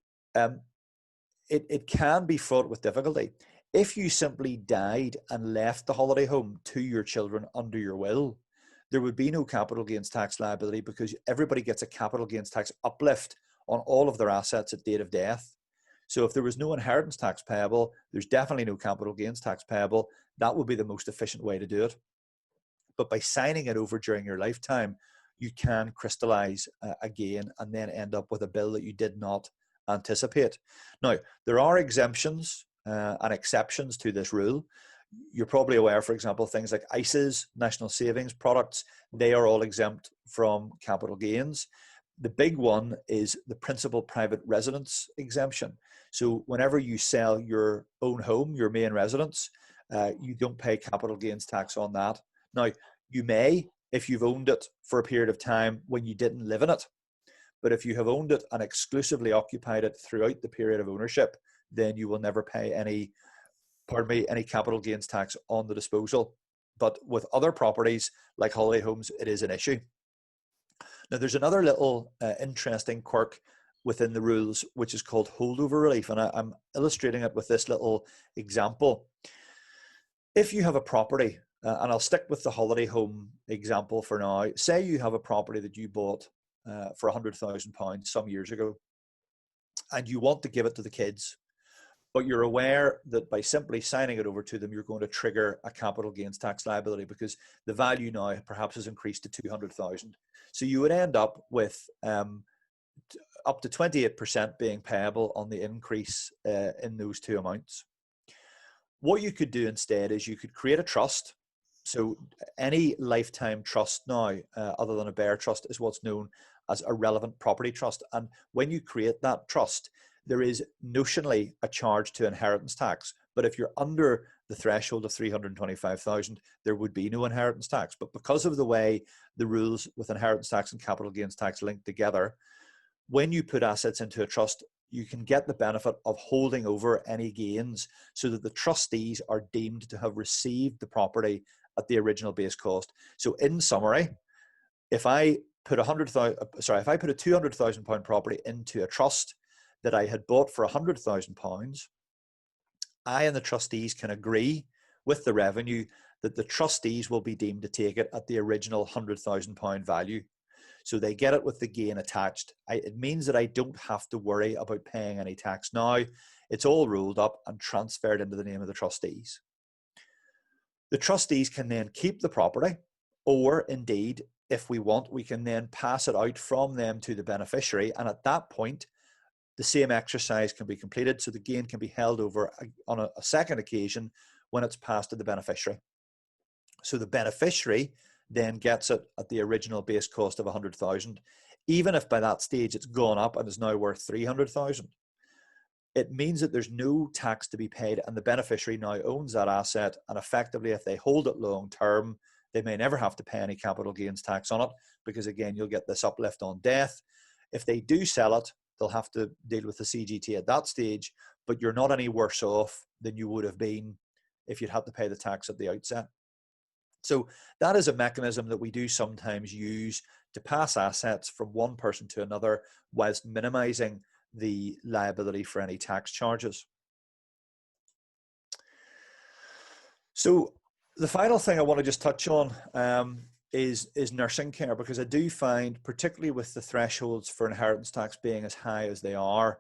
it can be fraught with difficulty. If you simply died and left the holiday home to your children under your will, there would be no capital gains tax liability because everybody gets a capital gains tax uplift on all of their assets at date of death. So if there was no inheritance tax payable, there's definitely no capital gains tax payable. That would be the most efficient way to do it. But by signing it over during your lifetime, you can crystallize a gain and then end up with a bill that you did not anticipate. Now, there are exemptions and exceptions to this rule. You're probably aware, for example, things like ISAs, national savings products, they are all exempt from capital gains. The big one is the principal private residence exemption. So whenever you sell your own home, your main residence, you don't pay capital gains tax on that. Now, you may if you've owned it for a period of time when you didn't live in it. But if you have owned it and exclusively occupied it throughout the period of ownership, then you will never pay any capital gains tax on the disposal. But with other properties like holiday homes, it is an issue. Now, there's another little interesting quirk within the rules, which is called holdover relief. And I'm illustrating it with this little example. If you have a property, and I'll stick with the holiday home example for now. Say you have a property that you bought for £100,000 some years ago, and you want to give it to the kids, but you're aware that by simply signing it over to them, you're going to trigger a capital gains tax liability because the value now perhaps has increased to 200,000. So you would end up with up to 28% being payable on the increase in those two amounts. What you could do instead is you could create a trust. So any lifetime trust now, other than a bare trust, is what's known as a relevant property trust. And when you create that trust, there is notionally a charge to inheritance tax. But if you're under the threshold of 325,000, there would be no inheritance tax. But because of the way the rules with inheritance tax and capital gains tax link together, when you put assets into a trust, you can get the benefit of holding over any gains so that the trustees are deemed to have received the property at the original base cost. So in summary, if I put a £200,000 property into a trust that I had bought for £100,000, I and the trustees can agree with the revenue that the trustees will be deemed to take it at the original £100,000 value. So they get it with the gain attached. It means that I don't have to worry about paying any tax now. It's all rolled up and transferred into the name of the trustees. The trustees can then keep the property, or indeed, if we want, we can then pass it out from them to the beneficiary. And at that point, the same exercise can be completed. So the gain can be held over on a second occasion when it's passed to the beneficiary. So the beneficiary then gets it at the original base cost of 100,000, even if by that stage it's gone up and is now worth 300,000. It means that there's no tax to be paid, and the beneficiary now owns that asset. And effectively, if they hold it long term, they may never have to pay any capital gains tax on it, because again, you'll get this uplift on death. If they do sell it, they'll have to deal with the CGT at that stage, but you're not any worse off than you would have been if you'd had to pay the tax at the outset. So that is a mechanism that we do sometimes use to pass assets from one person to another whilst minimizing the liability for any tax charges. So the final thing I want to just touch on is nursing care, because I do find, particularly with the thresholds for inheritance tax being as high as they are,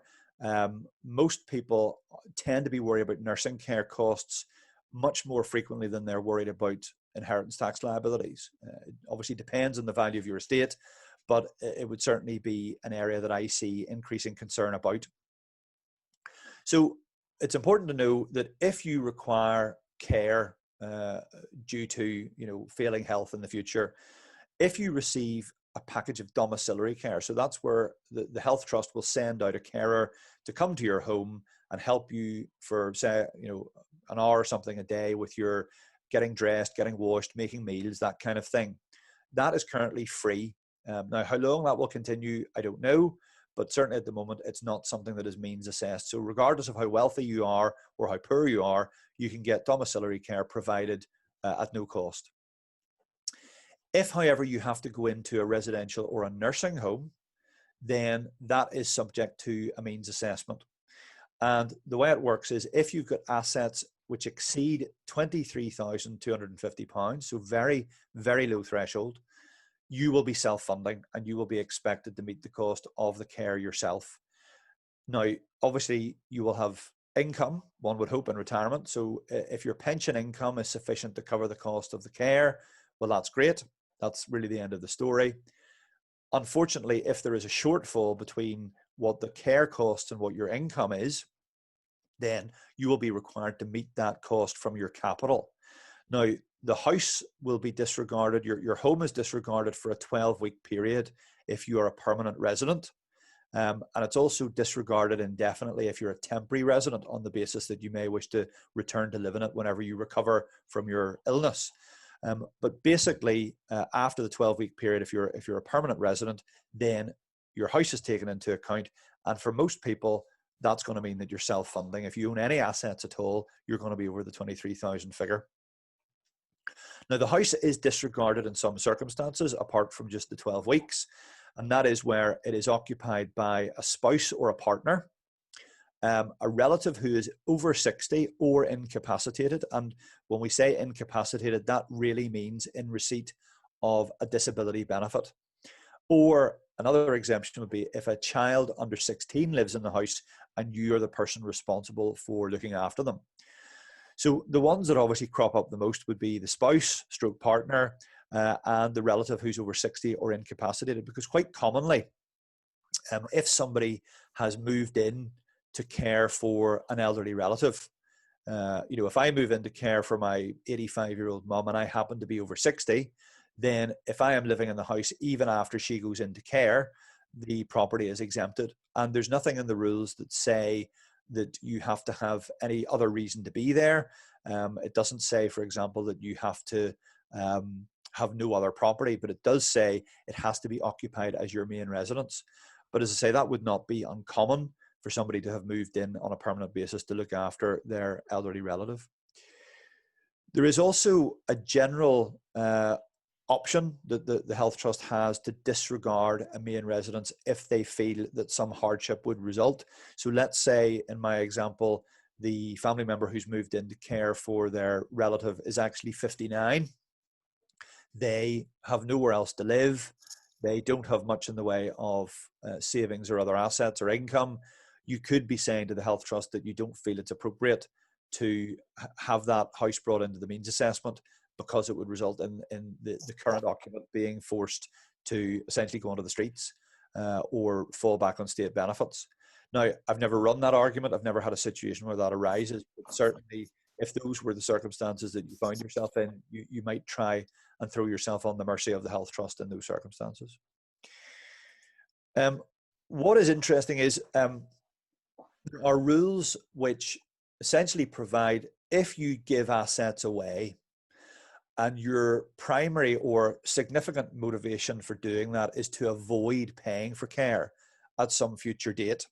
most people tend to be worried about nursing care costs much more frequently than they're worried about inheritance tax liabilities. It obviously depends on the value of your estate, but it would certainly be an area that I see increasing concern about. So it's important to know that if you require care due to failing health in the future, if you receive a package of domiciliary care, so that's where the health trust will send out a carer to come to your home and help you for, say, an hour or something a day with your getting dressed, getting washed, making meals, that kind of thing. That is currently free. Now, how long that will continue, I don't know, but certainly at the moment, it's not something that is means assessed. So regardless of how wealthy you are or how poor you are, you can get domiciliary care provided at no cost. If, however, you have to go into a residential or a nursing home, then that is subject to a means assessment. And the way it works is if you've got assets which exceed £23,250, so very, very low threshold, you will be self-funding and you will be expected to meet the cost of the care yourself. Now, obviously, you will have income, one would hope, in retirement. So if your pension income is sufficient to cover the cost of the care, well, that's great. That's really the end of the story. Unfortunately, if there is a shortfall between what the care costs and what your income is, then you will be required to meet that cost from your capital. Now, the house will be disregarded. Your home is disregarded for a 12-week period if you are a permanent resident. And it's also disregarded indefinitely if you're a temporary resident, on the basis that you may wish to return to live in it whenever you recover from your illness. But basically, after the 12-week period, if you're a permanent resident, then your house is taken into account. And for most people, that's going to mean that you're self-funding. If you own any assets at all, you're going to be over the 23,000 figure. Now, the house is disregarded in some circumstances, apart from just the 12 weeks. And that is where it is occupied by a spouse or a partner, a relative who is over 60 or incapacitated. And when we say incapacitated, that really means in receipt of a disability benefit. Or another exemption would be if a child under 16 lives in the house and you are the person responsible for looking after them. So the ones that obviously crop up the most would be the spouse, stroke partner, and the relative who's over 60 or incapacitated, because quite commonly, if somebody has moved in to care for an elderly relative, if I move into care for my 85-year-old mum and I happen to be over 60, then if I am living in the house, even after she goes into care, the property is exempted. And there's nothing in the rules that say that you have to have any other reason to be there. It doesn't say, for example, that you have to have no other property, but it does say it has to be occupied as your main residence. But as I say, that would not be uncommon for somebody to have moved in on a permanent basis to look after their elderly relative. There is also a general option that the Health Trust has to disregard a main residence if they feel that some hardship would result. So let's say, in my example, the family member who's moved into care for their relative is actually 59. They have nowhere else to live. They don't have much in the way of savings or other assets or income. You could be saying to the Health Trust that you don't feel it's appropriate to have that house brought into the means assessment, because it would result in the current occupant being forced to essentially go onto the streets or fall back on state benefits. Now, I've never run that argument. I've never had a situation where that arises, but certainly if those were the circumstances that you found yourself in, you might try and throw yourself on the mercy of the Health Trust in those circumstances. What is interesting is there are rules which essentially provide, if you give assets away and your primary or significant motivation for doing that is to avoid paying for care at some future date,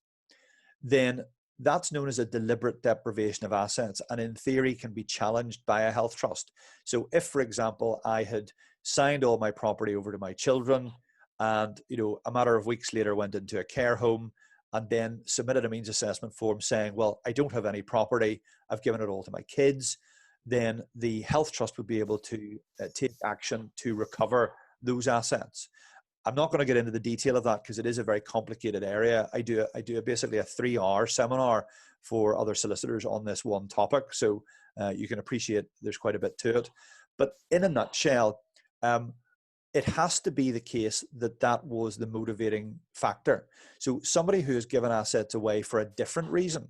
then that's known as a deliberate deprivation of assets, and in theory can be challenged by a health trust. So if, for example, I had signed all my property over to my children and, a matter of weeks later went into a care home and then submitted a means assessment form saying, well, I don't have any property, I've given it all to my kids, then the health trust would be able to take action to recover those assets. I'm not going to get into the detail of that because it is a very complicated area. I do basically a 3-hour seminar for other solicitors on this one topic. So you can appreciate there's quite a bit to it. But in a nutshell, it has to be the case that that was the motivating factor. So somebody who has given assets away for a different reason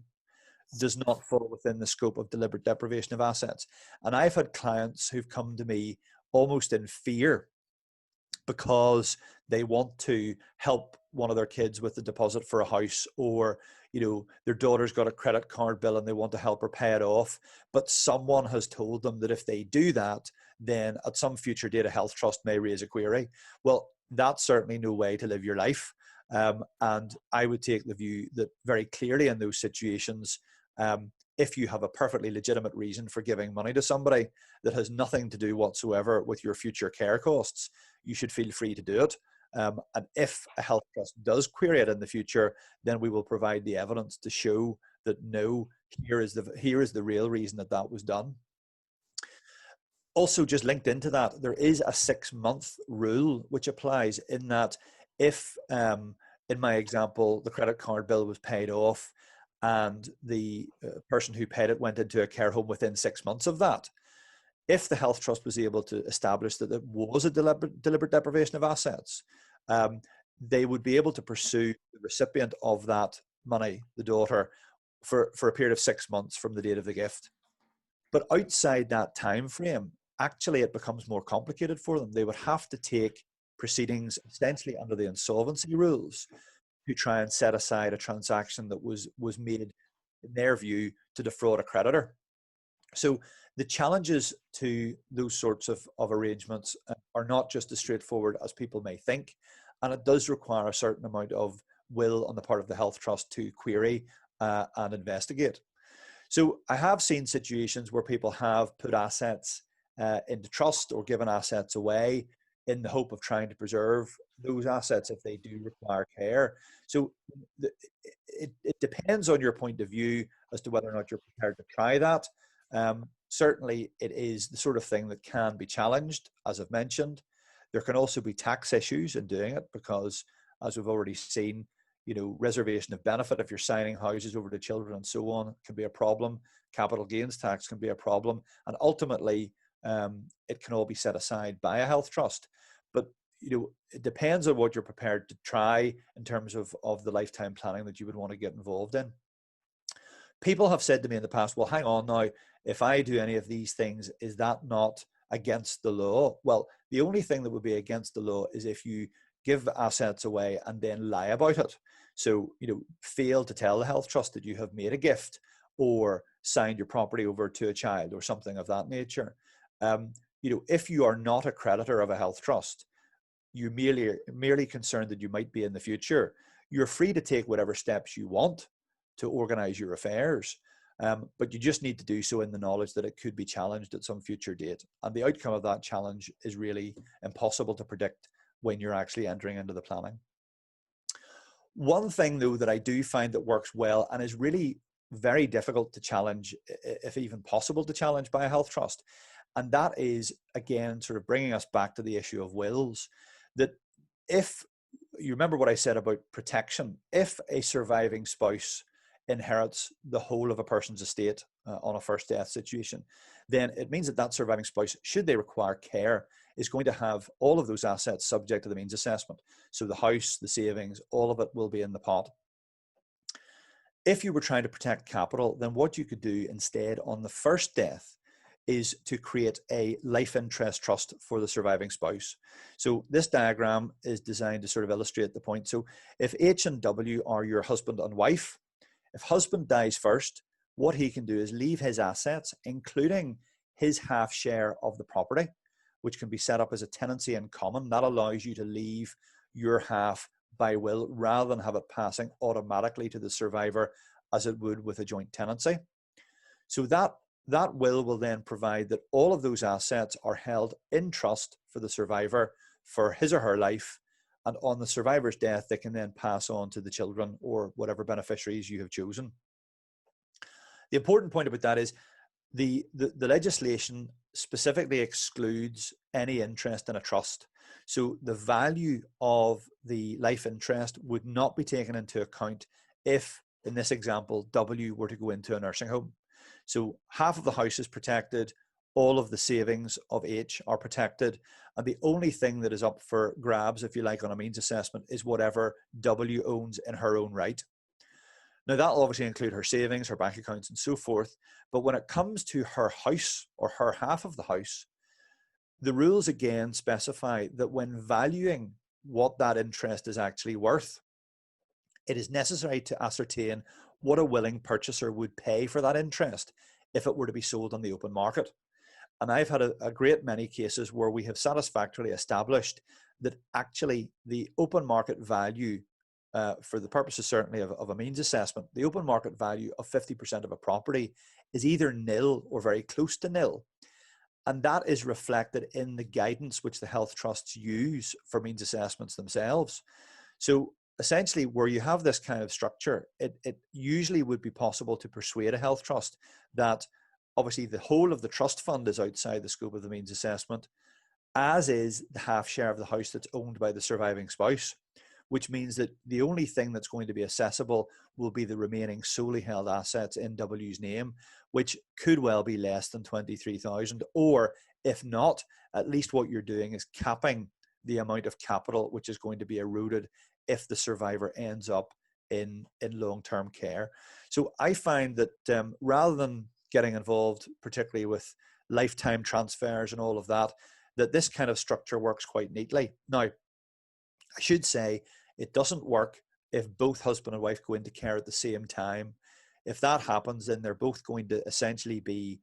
does not fall within the scope of deliberate deprivation of assets. And I've had clients who've come to me almost in fear because they want to help one of their kids with the deposit for a house, or their daughter's got a credit card bill and they want to help her pay it off, but someone has told them that if they do that, then at some future date a health trust may raise a query. Well, that's certainly no way to live your life, and I would take the view that very clearly in those situations, if you have a perfectly legitimate reason for giving money to somebody that has nothing to do whatsoever with your future care costs, you should feel free to do it. And if a health trust does query it in the future, then we will provide the evidence to show that no, here is the real reason that was done. Also, just linked into that, there is a 6-month rule which applies, in that if, in my example, the credit card bill was paid off and the person who paid it went into a care home within 6 months of that, if the health trust was able to establish that it was a deliberate deprivation of assets, they would be able to pursue the recipient of that money, the daughter, for a period of 6 months from the date of the gift. But outside that time frame, actually it becomes more complicated for them. They would have to take proceedings essentially under the insolvency rules to try and set aside a transaction that was made, in their view, to defraud a creditor. So the challenges to those sorts of arrangements are not just as straightforward as people may think, and it does require a certain amount of will on the part of the health trust to query and investigate. So I have seen situations where people have put assets into trust or given assets away in the hope of trying to preserve those assets if they do require care. So it depends on your point of view as to whether or not you're prepared to try that. Certainly it is the sort of thing that can be challenged, as I've mentioned. There can also be tax issues in doing it because, as we've already seen, reservation of benefit, if you're signing houses over to children and so on, can be a problem. Capital gains tax can be a problem. And ultimately, it can all be set aside by a health trust. But it depends on what you're prepared to try in terms of the lifetime planning that you would want to get involved in. People have said to me in the past, well, hang on now, if I do any of these things, is that not against the law? Well, the only thing that would be against the law is if you give assets away and then lie about it. So, fail to tell the health trust that you have made a gift or signed your property over to a child or something of that nature. If you are not a creditor of a health trust, you're merely concerned that you might be in the future, you're free to take whatever steps you want to organize your affairs. But you just need to do so in the knowledge that it could be challenged at some future date. And the outcome of that challenge is really impossible to predict when you're actually entering into the planning. One thing, though, that I do find that works well and is really very difficult to challenge, if even possible to challenge by a health trust, and that is, again, sort of bringing us back to the issue of wills, that if you remember what I said about protection, if a surviving spouse inherits the whole of a person's estate on a first death situation, then it means that that surviving spouse, should they require care, is going to have all of those assets subject to the means assessment. So the house, the savings, all of it will be in the pot. If you were trying to protect capital, then what you could do instead on the first death is to create a life interest trust for the surviving spouse. So this diagram is designed to sort of illustrate the point. So if H and W are your husband and wife, if husband dies first, what he can do is leave his assets, including his half share of the property, which can be set up as a tenancy in common. That allows you to leave your half by will rather than have it passing automatically to the survivor as it would with a joint tenancy. So that will then provide that all of those assets are held in trust for the survivor for his or her life, and on the survivor's death, they can then pass on to the children or whatever beneficiaries you have chosen. The important point about that is the legislation specifically excludes any interest in a trust. So the value of the life interest would not be taken into account if, in this example, W were to go into a nursing home. So half of the house is protected, all of the savings of H are protected, and the only thing that is up for grabs, if you like, on a means assessment is whatever W owns in her own right. Now, that will obviously include her savings, her bank accounts, and so forth. But when it comes to her house or her half of the house, the rules again specify that when valuing what that interest is actually worth, it is necessary to ascertain what a willing purchaser would pay for that interest if it were to be sold on the open market. And I've had a great many cases where we have satisfactorily established that actually the open market value, for the purposes certainly of a means assessment, the open market value of 50% of a property is either nil or very close to nil. And that is reflected in the guidance which the health trusts use for means assessments themselves. So essentially, where you have this kind of structure, it usually would be possible to persuade a health trust that obviously the whole of the trust fund is outside the scope of the means assessment, as is the half share of the house that's owned by the surviving spouse, which means that the only thing that's going to be accessible will be the remaining solely held assets in W's name, which could well be less than 23,000, or if not, at least what you're doing is capping the amount of capital which is going to be eroded if the survivor ends up in long-term care. So I find that rather than getting involved, particularly with lifetime transfers and all of that, that this kind of structure works quite neatly. Now, I should say it doesn't work if both husband and wife go into care at the same time. If that happens, then they're both going to essentially be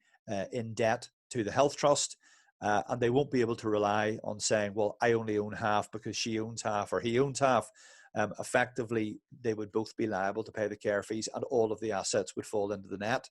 in debt to the health trust, and they won't be able to rely on saying, well, I only own half because she owns half or he owns half. Effectively, they would both be liable to pay the care fees and all of the assets would fall into the net.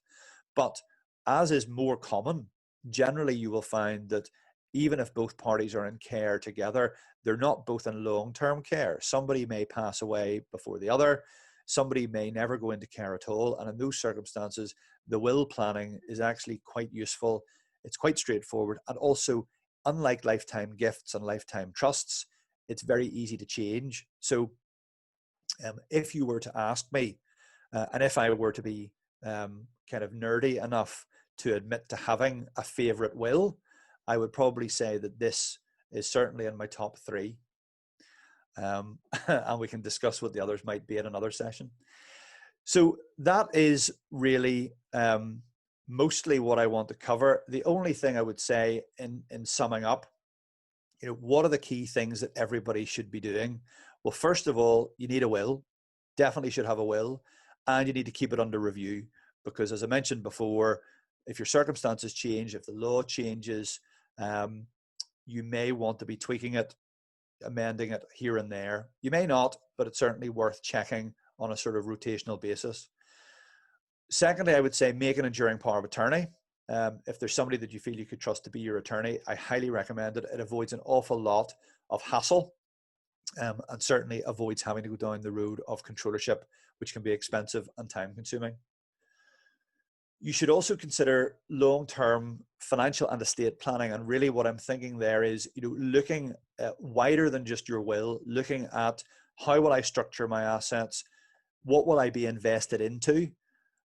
But as is more common, generally you will find that even if both parties are in care together, they're not both in long-term care. Somebody may pass away before the other. Somebody may never go into care at all. And in those circumstances, the will planning is actually quite useful. It's quite straightforward. And also, unlike lifetime gifts and lifetime trusts, it's very easy to change. So if you were to ask me, and if I were to be kind of nerdy enough to admit to having a favorite will, I would probably say that this is certainly in my top three. And we can discuss what the others might be in another session. So that is really mostly what I want to cover. The only thing I would say in summing up, what are the key things that everybody should be doing? Well, first of all, you need a will. Definitely should have a will, and you need to keep it under review, because as I mentioned before, if your circumstances change, if the law changes, you may want to be tweaking it, amending it here and there. You may not, but it's certainly worth checking on a sort of rotational basis. Secondly, I would say make an enduring power of attorney. If there's somebody that you feel you could trust to be your attorney, I highly recommend it. It avoids an awful lot of hassle, and certainly avoids having to go down the road of controllership, which can be expensive and time consuming. You should also consider long-term financial and estate planning. And really what I'm thinking there is, looking wider than just your will, looking at how will I structure my assets? What will I be invested into?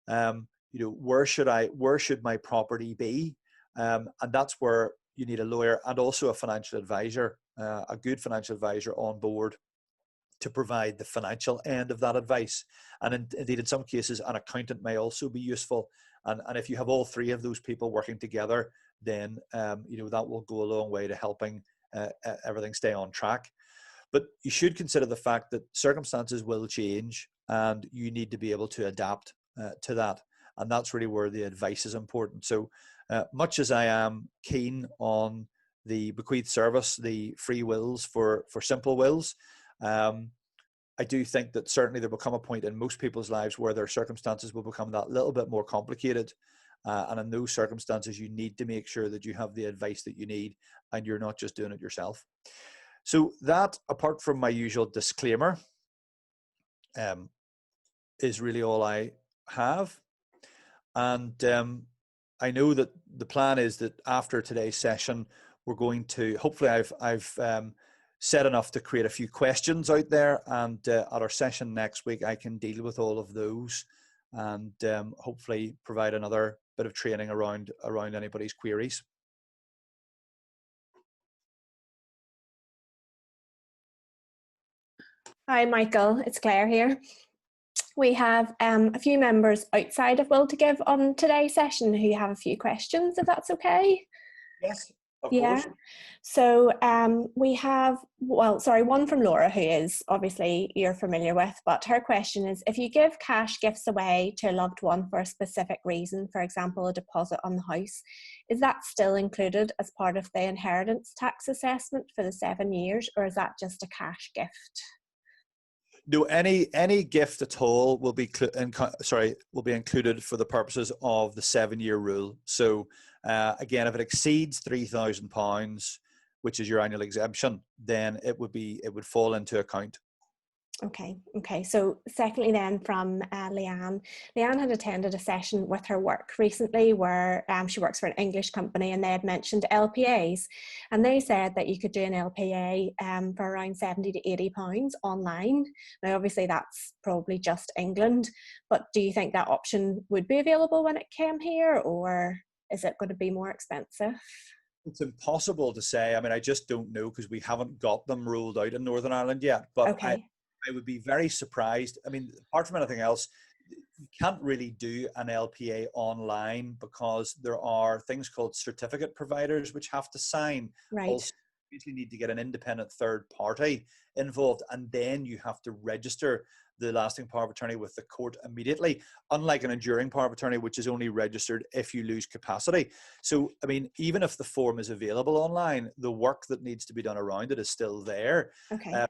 Where should my property be? And that's where you need a lawyer and also a financial advisor, a good financial advisor on board to provide the financial end of that advice. And indeed, in some cases, an accountant may also be useful. And if you have all three of those people working together, then that will go a long way to helping everything stay on track. But you should consider the fact that circumstances will change, and you need to be able to adapt to that. And that's really where the advice is important. So much as I am keen on the bequeathed service, the free wills for simple wills, I do think that certainly there will come a point in most people's lives where their circumstances will become that little bit more complicated. And in those circumstances, you need to make sure that you have the advice that you need and you're not just doing it yourself. So that, apart from my usual disclaimer, is really all I have. And I know that the plan is that after today's session, we're going to, hopefully I've said enough to create a few questions out there, and at our session next week, I can deal with all of those and hopefully provide another bit of training around anybody's queries. Hi, Michael. It's Claire here. We have a few members outside of Will to Give on today's session who have a few questions, if that's okay. Yes, of course. So we have, one from Laura, who is obviously you're familiar with, but her question is, if you give cash gifts away to a loved one for a specific reason, for example, a deposit on the house, is that still included as part of the inheritance tax assessment for the 7 years, or is that just a cash gift? No, any gift at all will be included for the purposes of the 7-year rule. So again, if it exceeds £3,000, which is your annual exemption, then it would fall into account. Okay. So secondly then from Leanne. Leanne had attended a session with her work recently where she works for an English company, and they had mentioned LPAs, and they said that you could do an LPA for around £70 to £80 online. Now obviously that's probably just England, but do you think that option would be available when it came here, or is it going to be more expensive? It's impossible to say. I mean, I just don't know because we haven't got them rolled out in Northern Ireland yet, but okay. I would be very surprised. I mean, apart from anything else, you can't really do an LPA online because there are things called certificate providers which have to sign. Right. Also, you usually need to get an independent third party involved, and then you have to register the lasting power of attorney with the court immediately, unlike an enduring power of attorney, which is only registered if you lose capacity. So, I mean, even if the form is available online, the work that needs to be done around it is still there. Okay.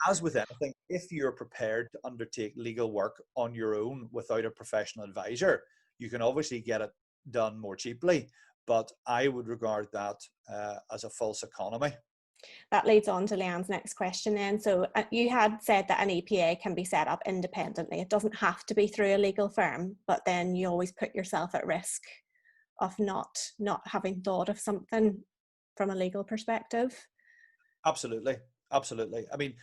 As with anything, if you're prepared to undertake legal work on your own without a professional advisor, you can obviously get it done more cheaply, but I would regard that as a false economy. That leads on to Leanne's next question then. So you had said that an EPA can be set up independently. It doesn't have to be through a legal firm, but then you always put yourself at risk of not having thought of something from a legal perspective. Absolutely. I mean,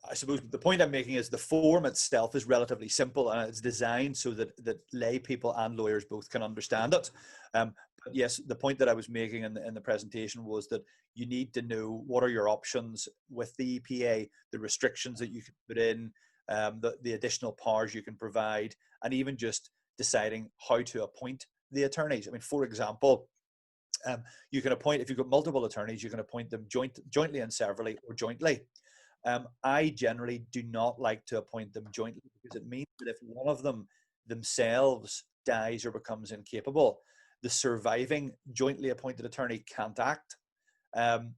I suppose the point I'm making is the form itself is relatively simple, and it's designed so that lay people and lawyers both can understand it. But yes, the point that I was making in the presentation was that you need to know what are your options with the EPA, the restrictions that you can put in, the additional powers you can provide, and even just deciding how to appoint the attorneys. I mean, for example, you can appoint, if you've got multiple attorneys, you can appoint them jointly and severally, or jointly. I generally do not like to appoint them jointly, because it means that if one of them themselves dies or becomes incapable, the surviving jointly appointed attorney can't act.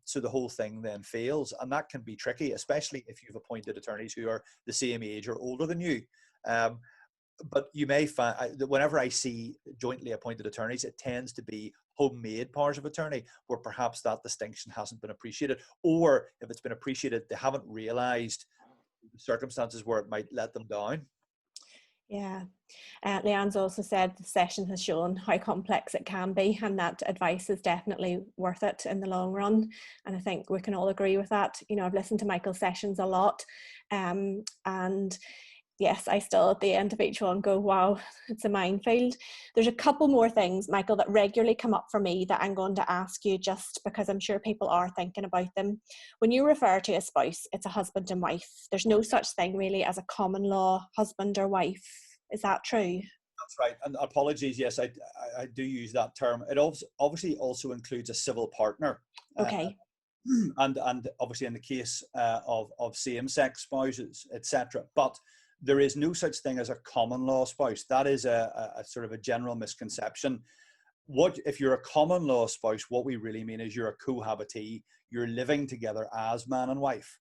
So the whole thing then fails, and that can be tricky, especially if you've appointed attorneys who are the same age or older than you. But you may find that whenever I see jointly appointed attorneys, it tends to be homemade powers of attorney, where perhaps that distinction hasn't been appreciated, or if it's been appreciated, they haven't realised the circumstances where it might let them down. Yeah. Leanne's also said the session has shown how complex it can be, and that advice is definitely worth it in the long run. And I think we can all agree with that. You know, I've listened to Michael's sessions a lot, and yes, I still at the end of each one go, wow, it's a minefield. There's a couple more things, Michael, that regularly come up for me that I'm going to ask you, just because I'm sure people are thinking about them. When you refer to a spouse, it's a husband and wife. There's no such thing really as a common law husband or wife. Is that true? That's right. And apologies, yes, I do use that term. It obviously also includes a civil partner. Okay. And obviously in the case of same-sex spouses, etc. But there is no such thing as a common law spouse. That is a sort of a general misconception. If you're a common law spouse, what we really mean is you're a cohabitee. You're living together as man and wife.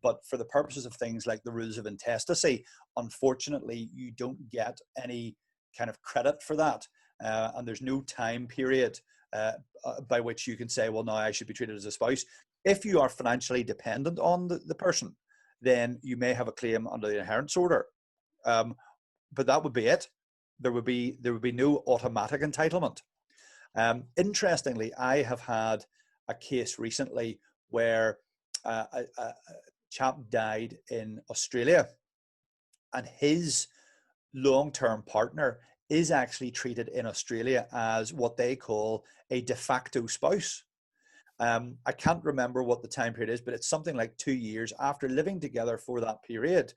But for the purposes of things like the rules of intestacy, unfortunately, you don't get any kind of credit for that. And there's no time period by which you can say, well, now I should be treated as a spouse. If you are financially dependent on the person, then you may have a claim under the inheritance order. But that would be it. There would be no automatic entitlement. Interestingly, I have had a case recently where a chap died in Australia, and his long-term partner is actually treated in Australia as what they call a de facto spouse. I can't remember what the time period is, but it's something like 2 years after living together for that period.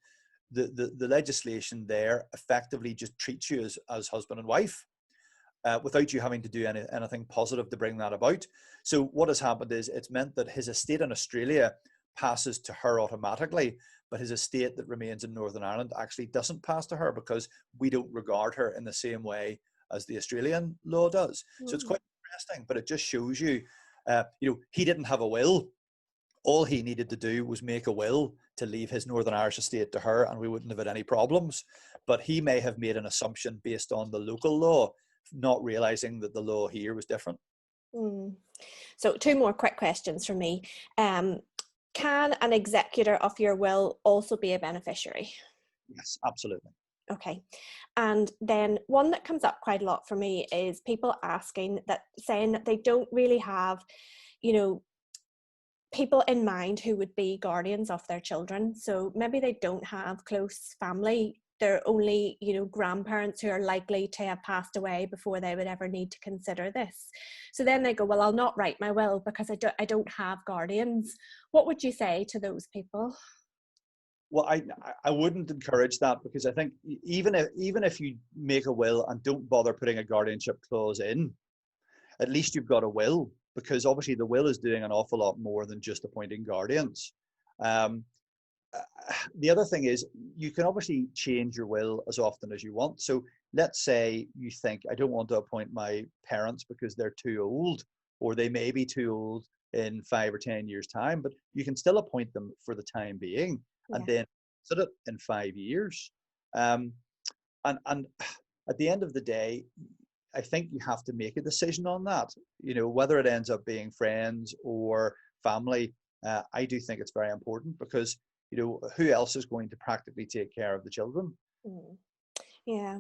The legislation there effectively just treats you as husband and wife without you having to do anything positive to bring that about. So what has happened is it's meant that his estate in Australia passes to her automatically, but his estate that remains in Northern Ireland actually doesn't pass to her, because we don't regard her in the same way as the Australian law does. So it's quite interesting, but it just shows you, he didn't have a will. All he needed to do was make a will to leave his Northern Irish estate to her, and we wouldn't have had any problems. But he may have made an assumption based on the local law, not realizing that the law here was different. So 2 more quick questions from me. Can an executor of your will also be a beneficiary? Yes, absolutely. Okay. And then one that comes up quite a lot for me is people saying that they don't really have, people in mind who would be guardians of their children. So maybe they don't have close family. They're only, grandparents who are likely to have passed away before they would ever need to consider this. So then they go, well, I'll not write my will because I don't have guardians. What would you say to those people? Well, I wouldn't encourage that, because I think even if you make a will and don't bother putting a guardianship clause in, at least you've got a will, because obviously the will is doing an awful lot more than just appointing guardians. The other thing is, you can obviously change your will as often as you want. So let's say you think, I don't want to appoint my parents because they're too old, or they may be too old in 5 or 10 years' time, but you can still appoint them for the time being, and then sit it in 5 years. And at the end of the day, I think you have to make a decision on that. Whether it ends up being friends or family, I do think it's very important, because who else is going to practically take care of the children? Yeah,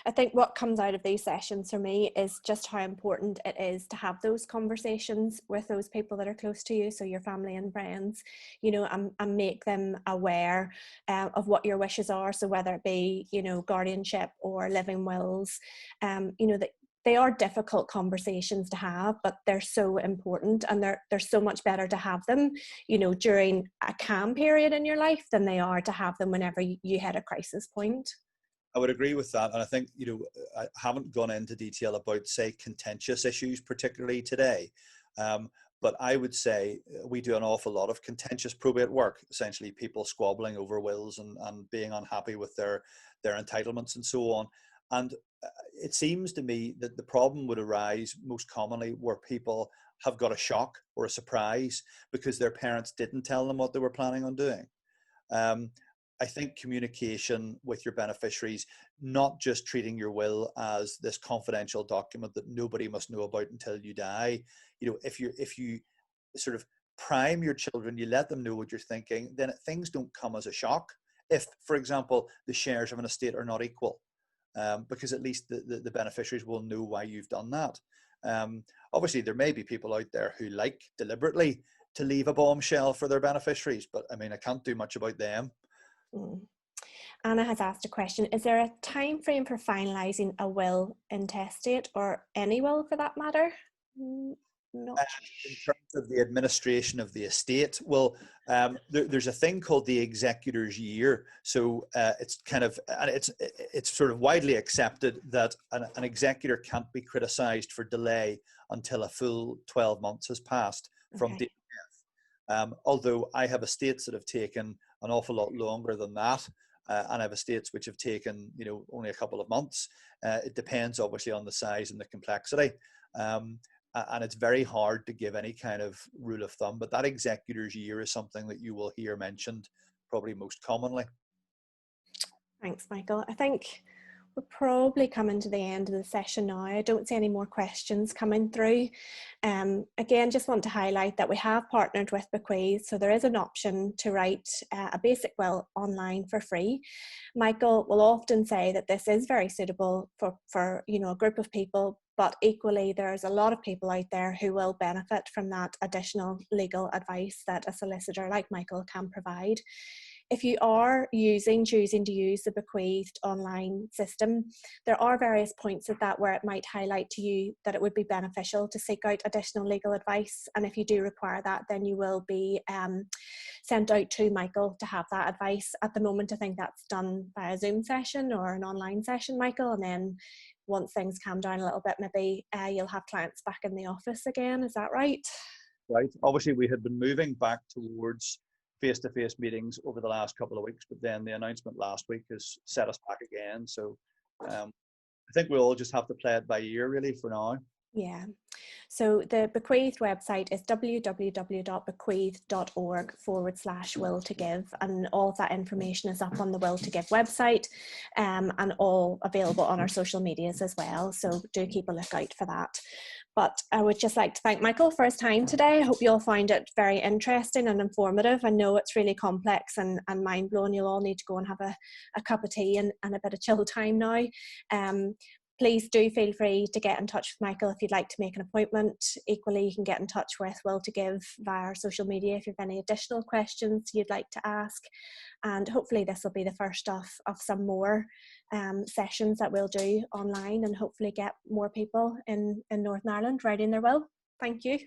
I think what comes out of these sessions for me is just how important it is to have those conversations with those people that are close to you, so your family and friends, and make them aware of what your wishes are. So whether it be, guardianship or living wills, that they are difficult conversations to have, but they're so important, and they're so much better to have them, during a calm period in your life than they are to have them whenever you hit a crisis point. I would agree with that. And I think, you know, I haven't gone into detail about, say, contentious issues, particularly today. But I would say we do an awful lot of contentious probate work, essentially people squabbling over wills and being unhappy with their entitlements and so on. And it seems to me that the problem would arise most commonly where people have got a shock or a surprise because their parents didn't tell them what they were planning on doing. I think communication with your beneficiaries, not just treating your will as this confidential document that nobody must know about until you die. You know, if you sort of prime your children, you let them know what you're thinking, then things don't come as a shock. If, for example, the shares of an estate are not equal, because at least the beneficiaries will know why you've done that. Obviously, there may be people out there who like deliberately to leave a bombshell for their beneficiaries, but I mean, I can't do much about them. Anna has asked a question. Is there a time frame for finalising a will intestate, or any will for that matter? Not in terms of the administration of the estate, well, there's a thing called the executor's year. So it's kind of, and it's sort of widely accepted that an executor can't be criticised for delay until a full 12 months has passed from date of death. Although I have estates that have taken an awful lot longer than that, and I have estates which have taken, you know, only a couple of months. It depends obviously on the size and the complexity. And it's very hard to give any kind of rule of thumb, but that executor's year is something that you will hear mentioned probably most commonly. Thanks, Michael. I think we're probably coming to the end of the session now. I don't see any more questions coming through. Again, just want to highlight that we have partnered with Bequeathed, so there is an option to write a basic will online for free. Michael will often say that this is very suitable for you know, a group of people, but equally there's a lot of people out there who will benefit from that additional legal advice that a solicitor like Michael can provide. If you are choosing to use the Bequeathed online system, there are various points of that where it might highlight to you that it would be beneficial to seek out additional legal advice. And if you do require that, then you will be sent out to Michael to have that advice. At the moment, I think that's done by a Zoom session or an online session, Michael. And then once things calm down a little bit, maybe you'll have clients back in the office again. Is that right? Right. Obviously, we had been moving back towards face-to-face meetings over the last couple of weeks, but then the announcement last week has set us back again. So I think we'll all just have to play it by ear really for now. Yeah. So the Bequeathed website is www.bequeathed.org/will to give, and all of that information is up on the Will to Give website, and all available on our social medias as well. So do keep a lookout for that. But I would just like to thank Michael for his time today. I hope you all find it very interesting and informative. I know it's really complex and mind-blowing. You'll all need to go and have a cup of tea and a bit of chill time now. Please do feel free to get in touch with Michael if you'd like to make an appointment. Equally, you can get in touch with Will to Give via our social media if you have any additional questions you'd like to ask. And hopefully this will be the first of some more sessions that we'll do online, and hopefully get more people in Northern Ireland writing their will. Thank you.